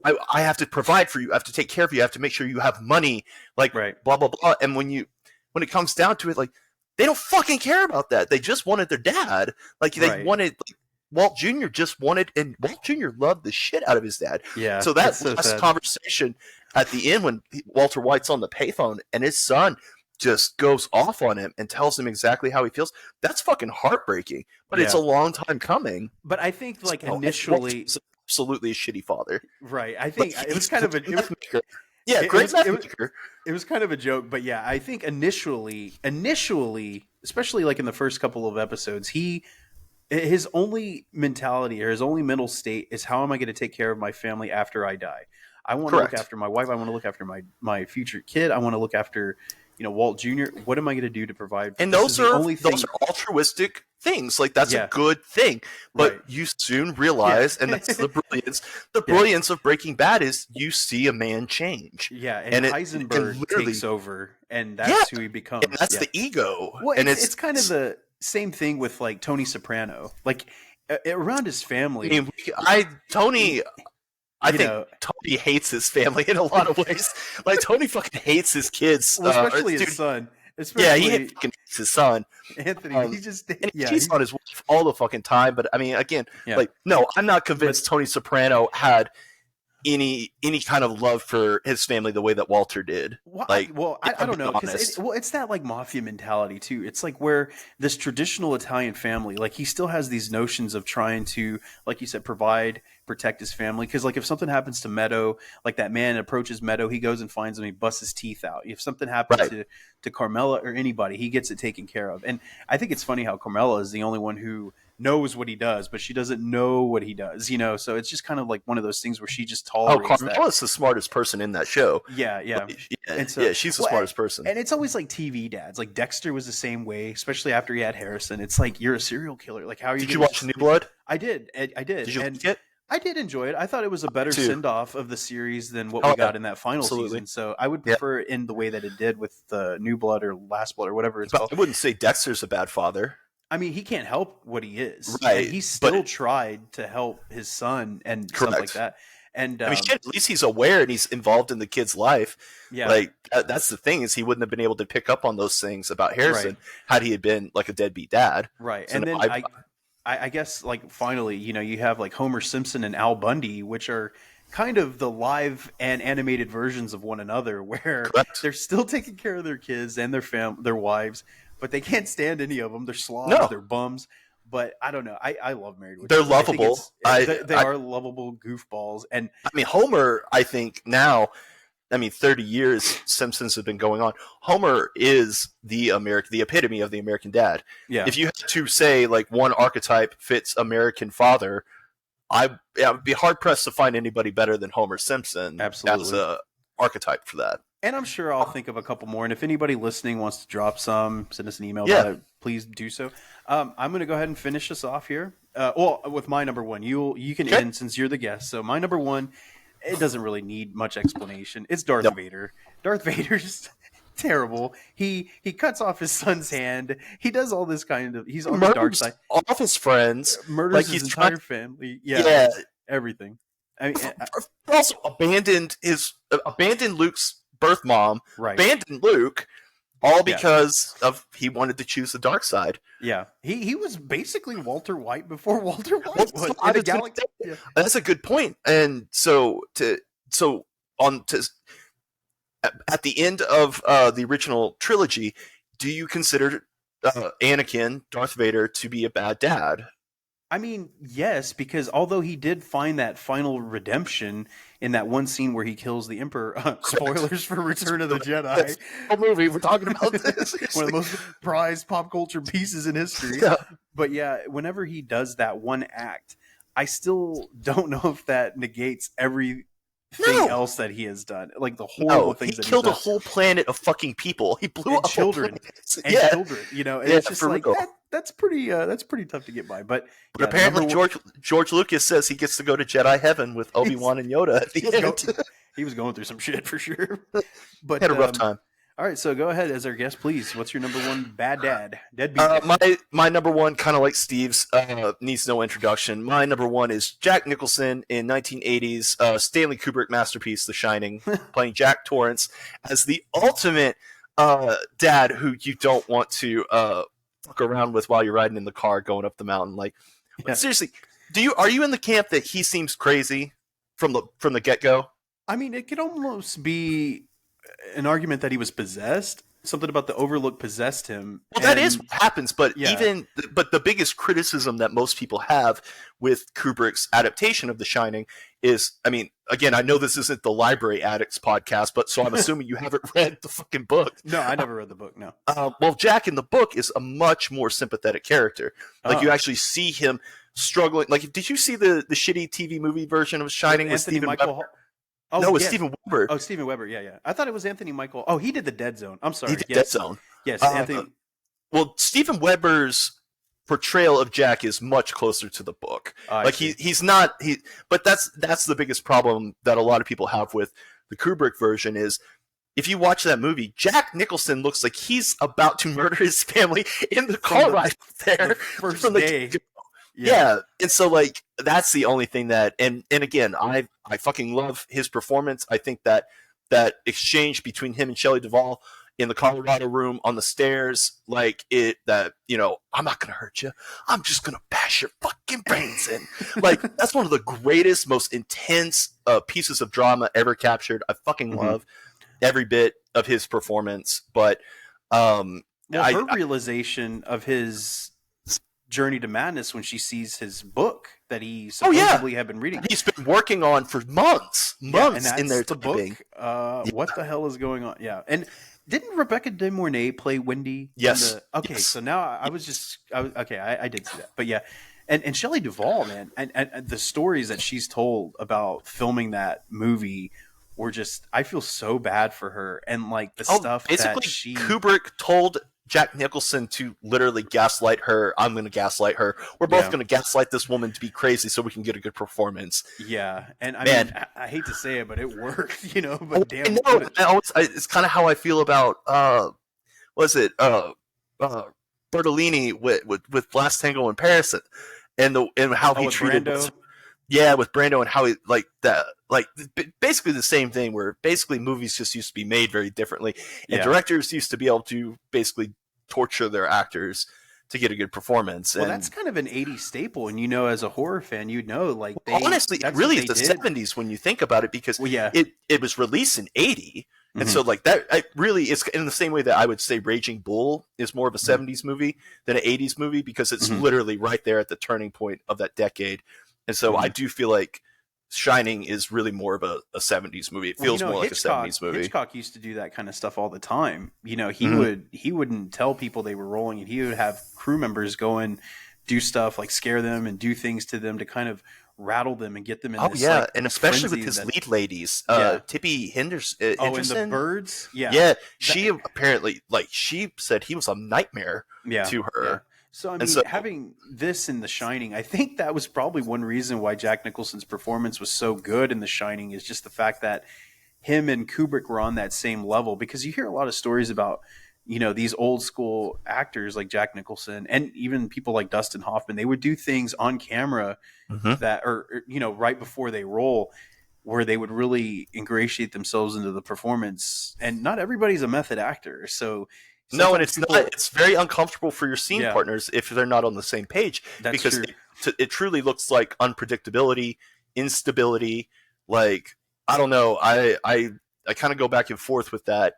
I have to provide for you, I have to take care of you, I have to make sure you have money, like blah blah blah. And when it comes down to it, like they don't fucking care about that. They just wanted their dad. Like they wanted. Like, Walt Jr. just wanted, and Walt Jr. loved the shit out of his dad. Yeah. So that last conversation at the end when Walter White's on the payphone and his son just goes off on him and tells him exactly how he feels. That's fucking heartbreaking. But it's a long time coming. But I think like initially, Walt's absolutely a shitty father. Right. I think it was kind of a it was kind of a joke, but yeah, I think initially, especially like in the first couple of episodes, his only mentality or his only mental state is how am I going to take care of my family after I die? I want to look after my wife. I want to look after my future kid. I want to look after, Walt Jr. What am I going to do to provide? And those are altruistic things. Like that's a good thing. But you soon realize, and that's the brilliance. The brilliance of Breaking Bad is you see a man change. Yeah, and Heisenberg takes over, and that's who he becomes. And that's the ego. Well, and it's kind of the same thing with like Tony Soprano, like around his family. I think Tony hates his family in a lot of ways. Like Tony fucking hates his kids, especially his son. He fucking hates his son, Anthony. He's on his wife all the fucking time. But I mean, again, no, I'm not convinced Tony Soprano had any kind of love for his family the way that Walter did. I don't know, because it's that like mafia mentality too. It's like where this traditional Italian family, like he still has these notions of trying to, like you said, provide, protect his family. Because like if something happens to Meadow, like that man approaches Meadow, he goes and finds him, he busts his teeth out. If something happens to Carmela or anybody, he gets it taken care of. And I think it's funny how Carmela is the only one who knows what he does, but she doesn't know what he does, so it's just kind of like one of those things where she just tolerates Carmela's the smartest person in that show. She's the smartest person. And it's always like TV dads, like Dexter was the same way, especially after he had Harrison. It's like, you're a serial killer, like how are you did you watch New Blood? I did. Did you like it? I did enjoy it. I thought it was a better send-off of the series than what we got in that final season. So I would prefer it in the way that it did with the New Blood or Last Blood or whatever it's called. I wouldn't say Dexter's a bad father. I mean, he can't help what he is. Right. And he still tried to help his son and stuff like that. And I mean, at least he's aware and he's involved in the kid's life. Yeah. Like, that's the thing, is he wouldn't have been able to pick up on those things about Harrison had he had been like a deadbeat dad. Right. So and then I guess, like, finally, you have like Homer Simpson and Al Bundy, which are kind of the live and animated versions of one another, where they're still taking care of their kids and their wives, but they can't stand any of them. They're slobs, they're bums. But I don't know. I love Married with Children. They're lovable. They are lovable goofballs. And I mean, Homer, I think now, 30 years Simpsons have been going on. Homer is the epitome of the American dad. Yeah. If you had to say like one archetype fits American father, I would be hard pressed to find anybody better than Homer Simpson. Absolutely. As a archetype for that. And I'm sure I'll think of a couple more. And if anybody listening wants to drop some, send us an email Yeah. about it, please do so. I'm going to go ahead and finish this off here. With my number one, you can end since you're the guest. So my number one, it doesn't really need much explanation. It's Darth Vader. Darth Vader's terrible. He cuts off his son's hand. He does all this kind of. He's on the dark side. All his friends, Murders like his he's entire family. Yeah, Yeah. everything. I mean, also abandoned Luke's birth mom, right? Abandoned Luke, all because of he wanted to choose the dark side. Yeah, he was basically Walter White before Walter White was in the galaxy. Yeah. That's a good point. And at the end of the original trilogy, do you consider Anakin, Darth Vader, to be a bad dad? I mean, yes, because although he did find that final redemption in that one scene where he kills the Emperor, spoilers for Return of the Jedi. A movie we're talking about this. One of the most prized pop culture pieces in history. Yeah. But yeah, whenever he does that one act, I still don't know if that negates everything else that he has done. Like the horrible things that he killed he's a whole planet of fucking people. He blew up children and children. You know, and it's just like that's pretty tough to get by. But apparently George Lucas says he gets to go to Jedi heaven with Obi-Wan and Yoda at the end. He was going through some shit for sure. But had a rough time. All right, so go ahead as our guest, please. What's your number one bad dad? Deadbeat. My number one, kind of like Steve's, needs no introduction. My number one is Jack Nicholson in 1980s Stanley Kubrick masterpiece, The Shining, playing Jack Torrance as the ultimate dad who you don't want to fuck around with while you're riding in the car going up the mountain. Like, seriously, are you in the camp that he seems crazy from the get-go? I mean, it could almost be an argument that he was possessed. Something about the Overlook possessed him. Well, that is what happens, but but the biggest criticism that most people have with Kubrick's adaptation of The Shining is, I mean, again, I know this isn't the Library Addicts podcast, but so I'm assuming you haven't read the fucking book. No, I never read the book, no. Well, Jack in the book is a much more sympathetic character. Like, you actually see him struggling. Like, did you see the shitty TV movie version of Shining with Stephen Michael? Oh, no, it's Steven Weber. Oh, Steven Weber. Yeah. I thought it was Anthony Michael. Oh, he did the Dead Zone. I'm sorry. He did Dead Zone. Yes, Anthony. Well, Steven Weber's portrayal of Jack is much closer to the book. Like he's not. But that's the biggest problem that a lot of people have with the Kubrick version is, if you watch that movie, Jack Nicholson looks like he's about to murder his family in the car ride there the first day. Yeah, and so like that's the only thing that, and again, I fucking love his performance. I think that exchange between him and Shelley Duvall in the Colorado room on the stairs, like I'm not gonna hurt you, I'm just gonna bash your fucking brains in. Like, that's one of the greatest, most intense pieces of drama ever captured. I fucking love every bit of his performance, but her realization of his journey to madness when she sees his book that he supposedly had been reading. He's been working on for months in there. The book. What the hell is going on? Yeah. And didn't Rebecca De Mornay play Wendy? Yes. So now I did see that. But yeah. And Shelley Duvall, man, and the stories that she's told about filming that movie were just, I feel so bad for her. And like the stuff basically that she... Kubrick told Jack Nicholson to literally gaslight her. I'm going to gaslight her. We're both going to gaslight this woman to be crazy so we can get a good performance. Yeah, and I mean, I hate to say it, but it worked, But damn, it's kind of how I feel about Bertolini with Last Tango in Paris, and how he treated Brando. With Brando, and how he basically the same thing, where basically movies just used to be made very differently, and directors used to be able to basically torture their actors to get a good performance. Well, that's kind of an 80s staple, and as a horror fan, honestly, really it's the 70s when you think about it, because it was released in 80, and so like that really is in the same way that I would say Raging Bull is more of a 70s movie than an 80s movie, because it's literally right there at the turning point of that decade. And so I do feel like Shining is really more of a 70s movie. It feels more like a 70s movie. Hitchcock used to do that kind of stuff all the time. He Mm-hmm. he wouldn't tell people they were rolling, and he would have crew members go and do stuff like scare them and do things to them to kind of rattle them and get them in Oh this yeah, and especially with frenzy his that, lead ladies, yeah. Tippi Oh, and the Henderson. birds, yeah. Yeah, she apparently she said he was a nightmare Yeah, to her. yeah. So I And mean, so having this in The Shining, I think that was probably one reason why Jack Nicholson's performance was so good in The Shining, is just the fact that him and Kubrick were on that same level. Because you hear a lot of stories about, these old school actors like Jack Nicholson and even people like Dustin Hoffman. They would do things on camera Mhm. that, or right before they roll, where they would really ingratiate themselves into the performance. And not everybody's a method actor, so No, and sometimes it's people, not. It's very uncomfortable for your scene yeah, partners if they're not on the same page, that's because true. it truly looks like unpredictability, instability. Like, I don't know. I kind of go back and forth with that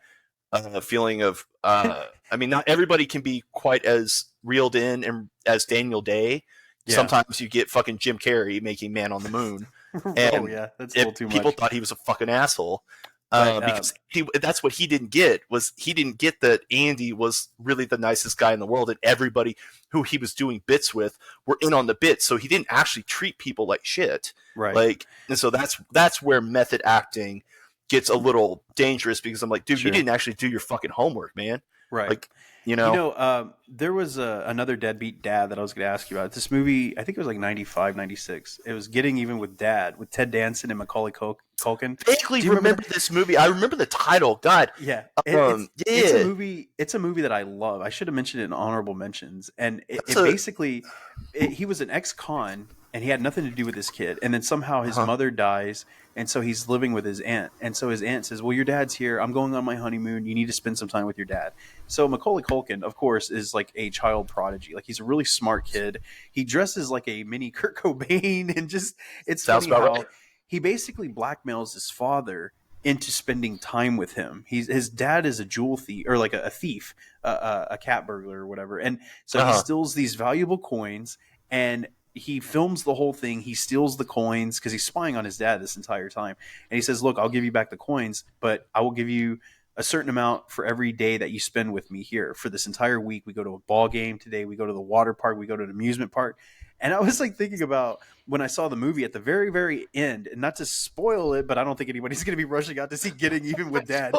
feeling of. I mean, not everybody can be quite as reeled in and as Daniel Day. Yeah. Sometimes you get fucking Jim Carrey making Man on the Moon, Oh and yeah, that's a little too people much. thought he was a fucking asshole. But Because that's what he didn't get, that Andy was really the nicest guy in the world, and everybody who he was doing bits with were in on the bits. So he didn't actually treat people like shit. right. Like, and so that's where method acting gets a little dangerous, because I'm like, dude, Sure. you didn't actually do your fucking homework, man. Right. Like, you know, There was another Deadbeat Dad that I was going to ask you about. This movie, I think it was like 95, 96. It was Getting Even with Dad with Ted Danson and Macaulay Culkin. vaguely Do you remember remember this movie. I remember the title. God, Yeah, yeah, it's a movie. It's a movie that I love. I should have mentioned it in honorable mentions. And That's it basically, he was an ex-con, and he had nothing to do with this kid. And then somehow his mother dies, and so he's living with his aunt. And so his aunt says, "Well, your dad's here. I'm going on my honeymoon. You need to spend some time with your dad." So Macaulay Culkin, of course, is like a child prodigy. Like, he's a really smart kid. He dresses like a mini Kurt Cobain, and just it's Sounds funny about how right. he basically blackmails his father into spending time with him. His dad is a jewel thief, or like a thief, a cat burglar or whatever, and so he steals these valuable coins, and he films the whole thing. He steals the coins because he's spying on his dad this entire time, and he says, "Look, I'll give you back the coins, but I will give you a certain amount for every day that you spend with me here. For this entire week, we go to a ball game today, we go to the water park, we go to an amusement park." And I was like thinking about when I saw the movie at the very, very end, and not to spoil it, but I don't think anybody's going to be rushing out to see Getting Even with Dad.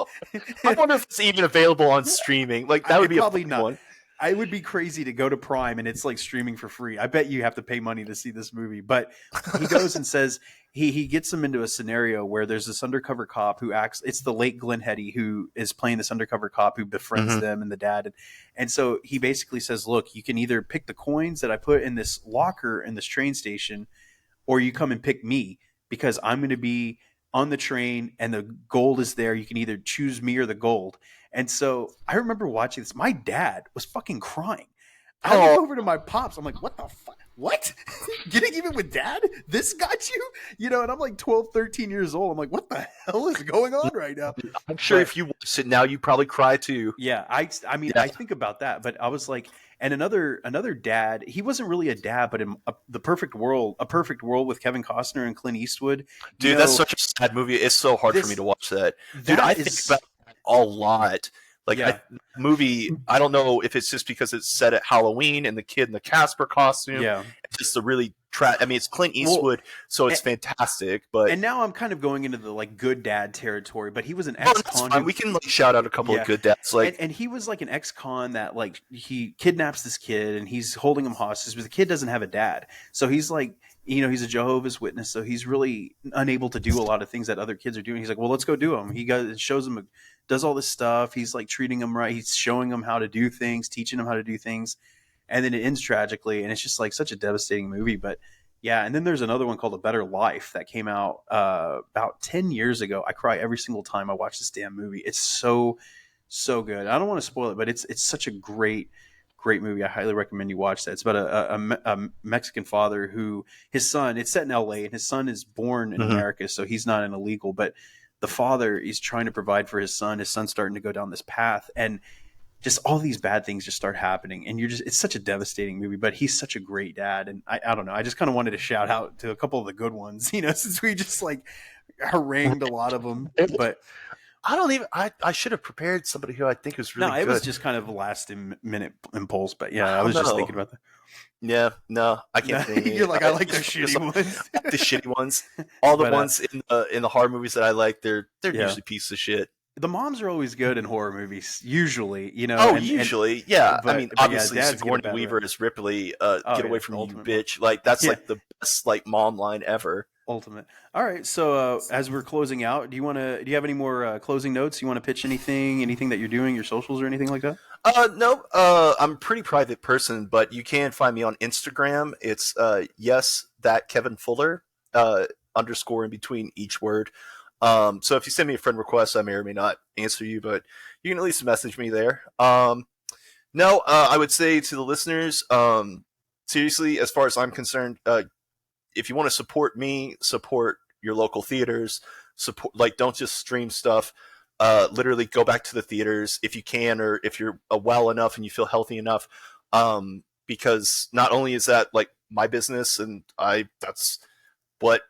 I wonder if it's even available on streaming. Like, that would be Probably a not. one. I would be crazy to go to Prime and it's like streaming for free. I bet you have to pay money to see this movie. But he goes and says he gets them into a scenario where there's this undercover cop who acts. It's the late Glenn Heady who is playing this undercover cop who befriends them and the dad. And so he basically says, "Look, you can either pick the coins that I put in this locker in this train station, or you come and pick me, because I'm going to be on the train and the gold is there. You can either choose me or the gold." And so I remember watching this. My dad was fucking crying. I look over to my pops. I'm like, "What the fuck? What? Getting Even with Dad? This got you?" And I'm like 12, 13 years old. I'm like, "What the hell is going on right now?" I'm sure But if you watch it now, you probably cry too. yeah, I mean, Yeah. I think about that, but I was like, and another dad. He wasn't really a dad, but in The Perfect World, A Perfect World with Kevin Costner and Clint Eastwood. Dude, that's such a sad movie. It's so hard for me to watch that. Dude, I think about it a lot. Like, Yeah. movie, I don't know if it's just because it's set at Halloween and the kid in the Casper costume. Yeah. It's just a really I mean, it's Clint Eastwood, so it's fantastic. But And now I'm kind of going into the like good dad territory, but he was an that's ex-con. fine. We can like shout out a couple of good dads. Like, and he was like an ex-con that like he kidnaps this kid and he's holding him hostage, but the kid doesn't have a dad. So he's like, he's a Jehovah's Witness, so he's really unable to do a lot of things that other kids are doing. He's like, "Well, let's go do them." He shows him, does all this stuff. He's like treating him right. He's showing him how to do things, teaching him how to do things. And then it ends tragically, and it's just like such a devastating movie. But yeah, and then there's another one called A Better Life that came out about 10 years ago. I cry every single time I watch this damn movie. It's so good. I don't want to spoil it, but it's such a great movie. I highly recommend you watch that. It's about a Mexican father who his son. It's set in L.A. and his son is born in America, so he's not an illegal. But the father is trying to provide for his son. His son's starting to go down this path, and just all these bad things just start happening, and it's such a devastating movie, but he's such a great dad. And I don't know. I just kind of wanted to shout out to a couple of the good ones, since we just like harangued a lot of them, but I don't even. I should have prepared somebody who I think was really good. No, it was just kind of a last minute impulse, but yeah, I was just thinking about that. Yeah, no, I can't think. You're like, I like the shitty ones. The shitty ones. All the ones in the horror movies that I like, they're usually pieces of shit. The moms are always good in horror movies, usually, usually, yeah. But, I mean, but obviously, Sigourney Weaver as Ripley, get away from you, bitch. Like, that's like the best like mom line ever. Ultimate. All right, so as we're closing out, do you have any more closing notes? You want to pitch anything that you're doing, your socials or anything like that? No, I'm a pretty private person, but you can find me on Instagram. It's yes, that Kevin Fuller, underscore in between each word. So if you send me a friend request, I may or may not answer you, but you can at least message me there. No, I would say to the listeners, seriously, as far as I'm concerned, if you want to support me, support your local theaters, don't just stream stuff. Literally go back to the theaters if you can, or if you're well enough and you feel healthy enough. Because not only is that like my business and that's what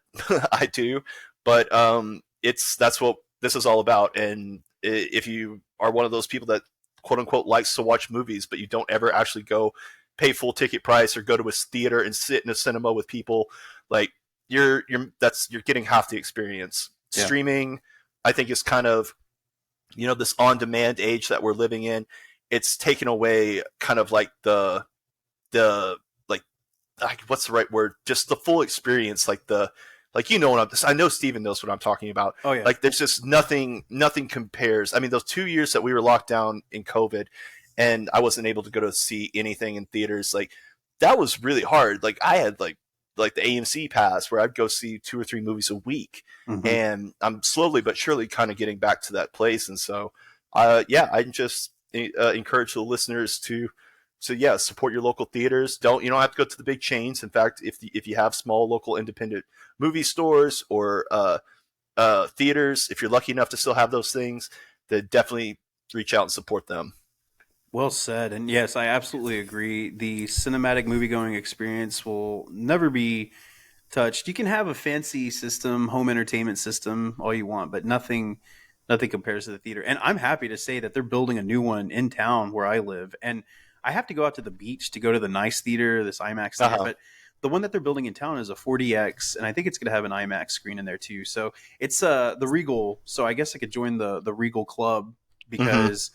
I do, but that's what this is all about. And if you are one of those people that quote unquote likes to watch movies, but you don't ever actually go pay full ticket price or go to a theater and sit in a cinema with people, like you're getting half the experience. Yeah. Streaming, I think, is kind of, this on-demand age that we're living in. It's taken away kind of like the what's the right word? Just the full experience, I know Steven knows what I'm talking about. Oh yeah. Like there's just nothing compares. I mean, those 2 years that we were locked down in COVID and I wasn't able to go to see anything in theaters, like that was really hard. Like I had like the AMC pass where I'd go see 2 or 3 movies a week. Mm-hmm. And I'm slowly but surely kind of getting back to that place. And so, I just encourage the listeners to support your local theaters. You don't have to go to the big chains. In fact, if you have small local independent movie stores or theaters, if you're lucky enough to still have those things, then definitely reach out and support them. Well said. And yes, I absolutely agree. The cinematic movie-going experience will never be touched. You can have a fancy system, home entertainment system, all you want, but nothing compares to the theater. And I'm happy to say that they're building a new one in town where I live. And I have to go out to the beach to go to the nice theater, this IMAX theater, but the one that they're building in town is a 4DX, and I think it's going to have an IMAX screen in there too. So it's the Regal. So I guess I could join the Regal Club because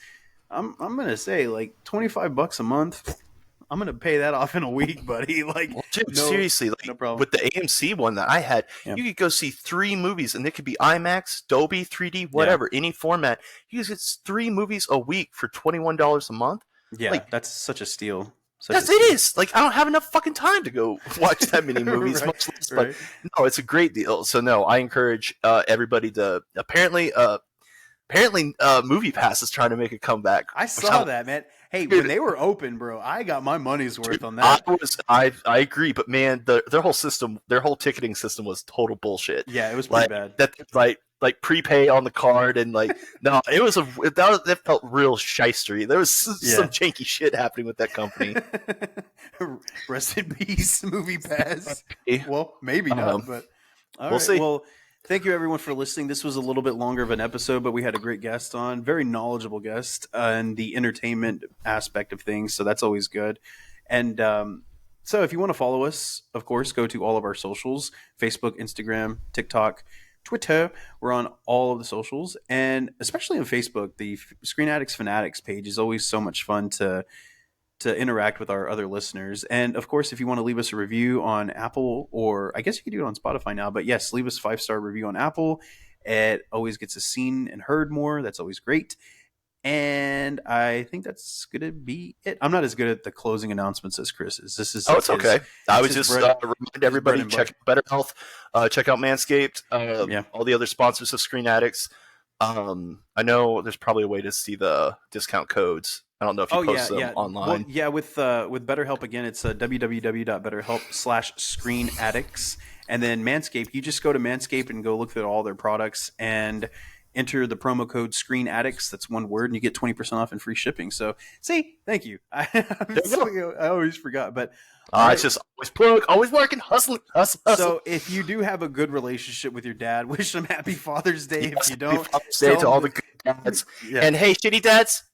I'm going to say like $25 a month. I'm going to pay that off in a week, buddy. Like, dude, seriously, like, no problem. With the AMC one that I had, you could go see 3 movies, and it could be IMAX, Dolby, 3D, whatever, any format. You get 3 movies a week for $21 a month. Yeah, like, that's such a steal. It is. Like, I don't have enough fucking time to go watch that many movies, much less. But no, it's a great deal. So no, I encourage everybody to apparently Movie Pass is trying to make a comeback. I saw that, man. Hey, dude, when they were open, bro, I got my money's worth on that. I agree, but man, their whole system, their whole ticketing system was total bullshit. Yeah, it was pretty bad. That like prepay on the card and like no, that felt real shystery. There was some janky shit happening with that company. Rest in peace, Movie Pass. Well, maybe not, but we'll see. Well, thank you everyone for listening. This was a little bit longer of an episode, but we had a great guest on, very knowledgeable guest in the entertainment aspect of things. So that's always good. And so if you want to follow us, of course, go to all of our socials, Facebook, Instagram, TikTok, Twitter. We're on all of the socials, and especially on Facebook, the Screen Addicts Fanatics page is always so much fun to interact with our other listeners. And of course, if you want to leave us a review on Apple, or I guess you can do it on Spotify now, but yes, leave us a 5-star review on Apple. It always gets us seen and heard more. That's always great. And I think that's going to be it. I'm not as good at the closing announcements as Chris is. It's okay. I would just remind everybody, check out Better Health, check out Manscaped, all the other sponsors of Screen Addicts. I know there's probably a way to see the discount codes. I don't know if you post them online. Well, with BetterHelp, again, it's www.betterhelp/ScreenAddicts. And then Manscaped, you just go to Manscaped and go look at all their products. And enter the promo code Screen Addicts. That's one word, and you get 20% off and free shipping. So, see, thank you. I always forgot, but It's just always working, hustling. So, if you do have a good relationship with your dad, wish him happy Father's Day. If you don't, happy Father's Day to all the good dads. Yeah. And hey, shitty dads,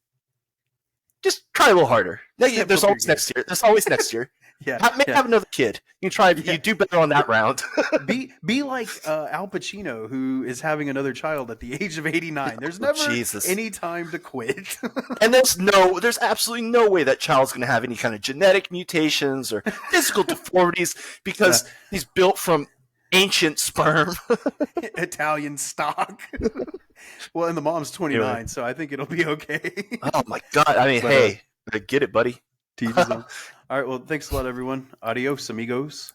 just try a little harder. There's always next year. There's always next year. Maybe have another kid. You try. You do better on that round. Be like Al Pacino, who is having another child at the age of 89. There's never any time to quit. And there's absolutely no way that child's going to have any kind of genetic mutations or physical deformities because he's built from ancient sperm, Italian stock. Well, and the mom's 29, so I think it'll be okay. Oh my god! I mean, I get it, buddy. All right, well, thanks a lot, everyone. Adios, amigos.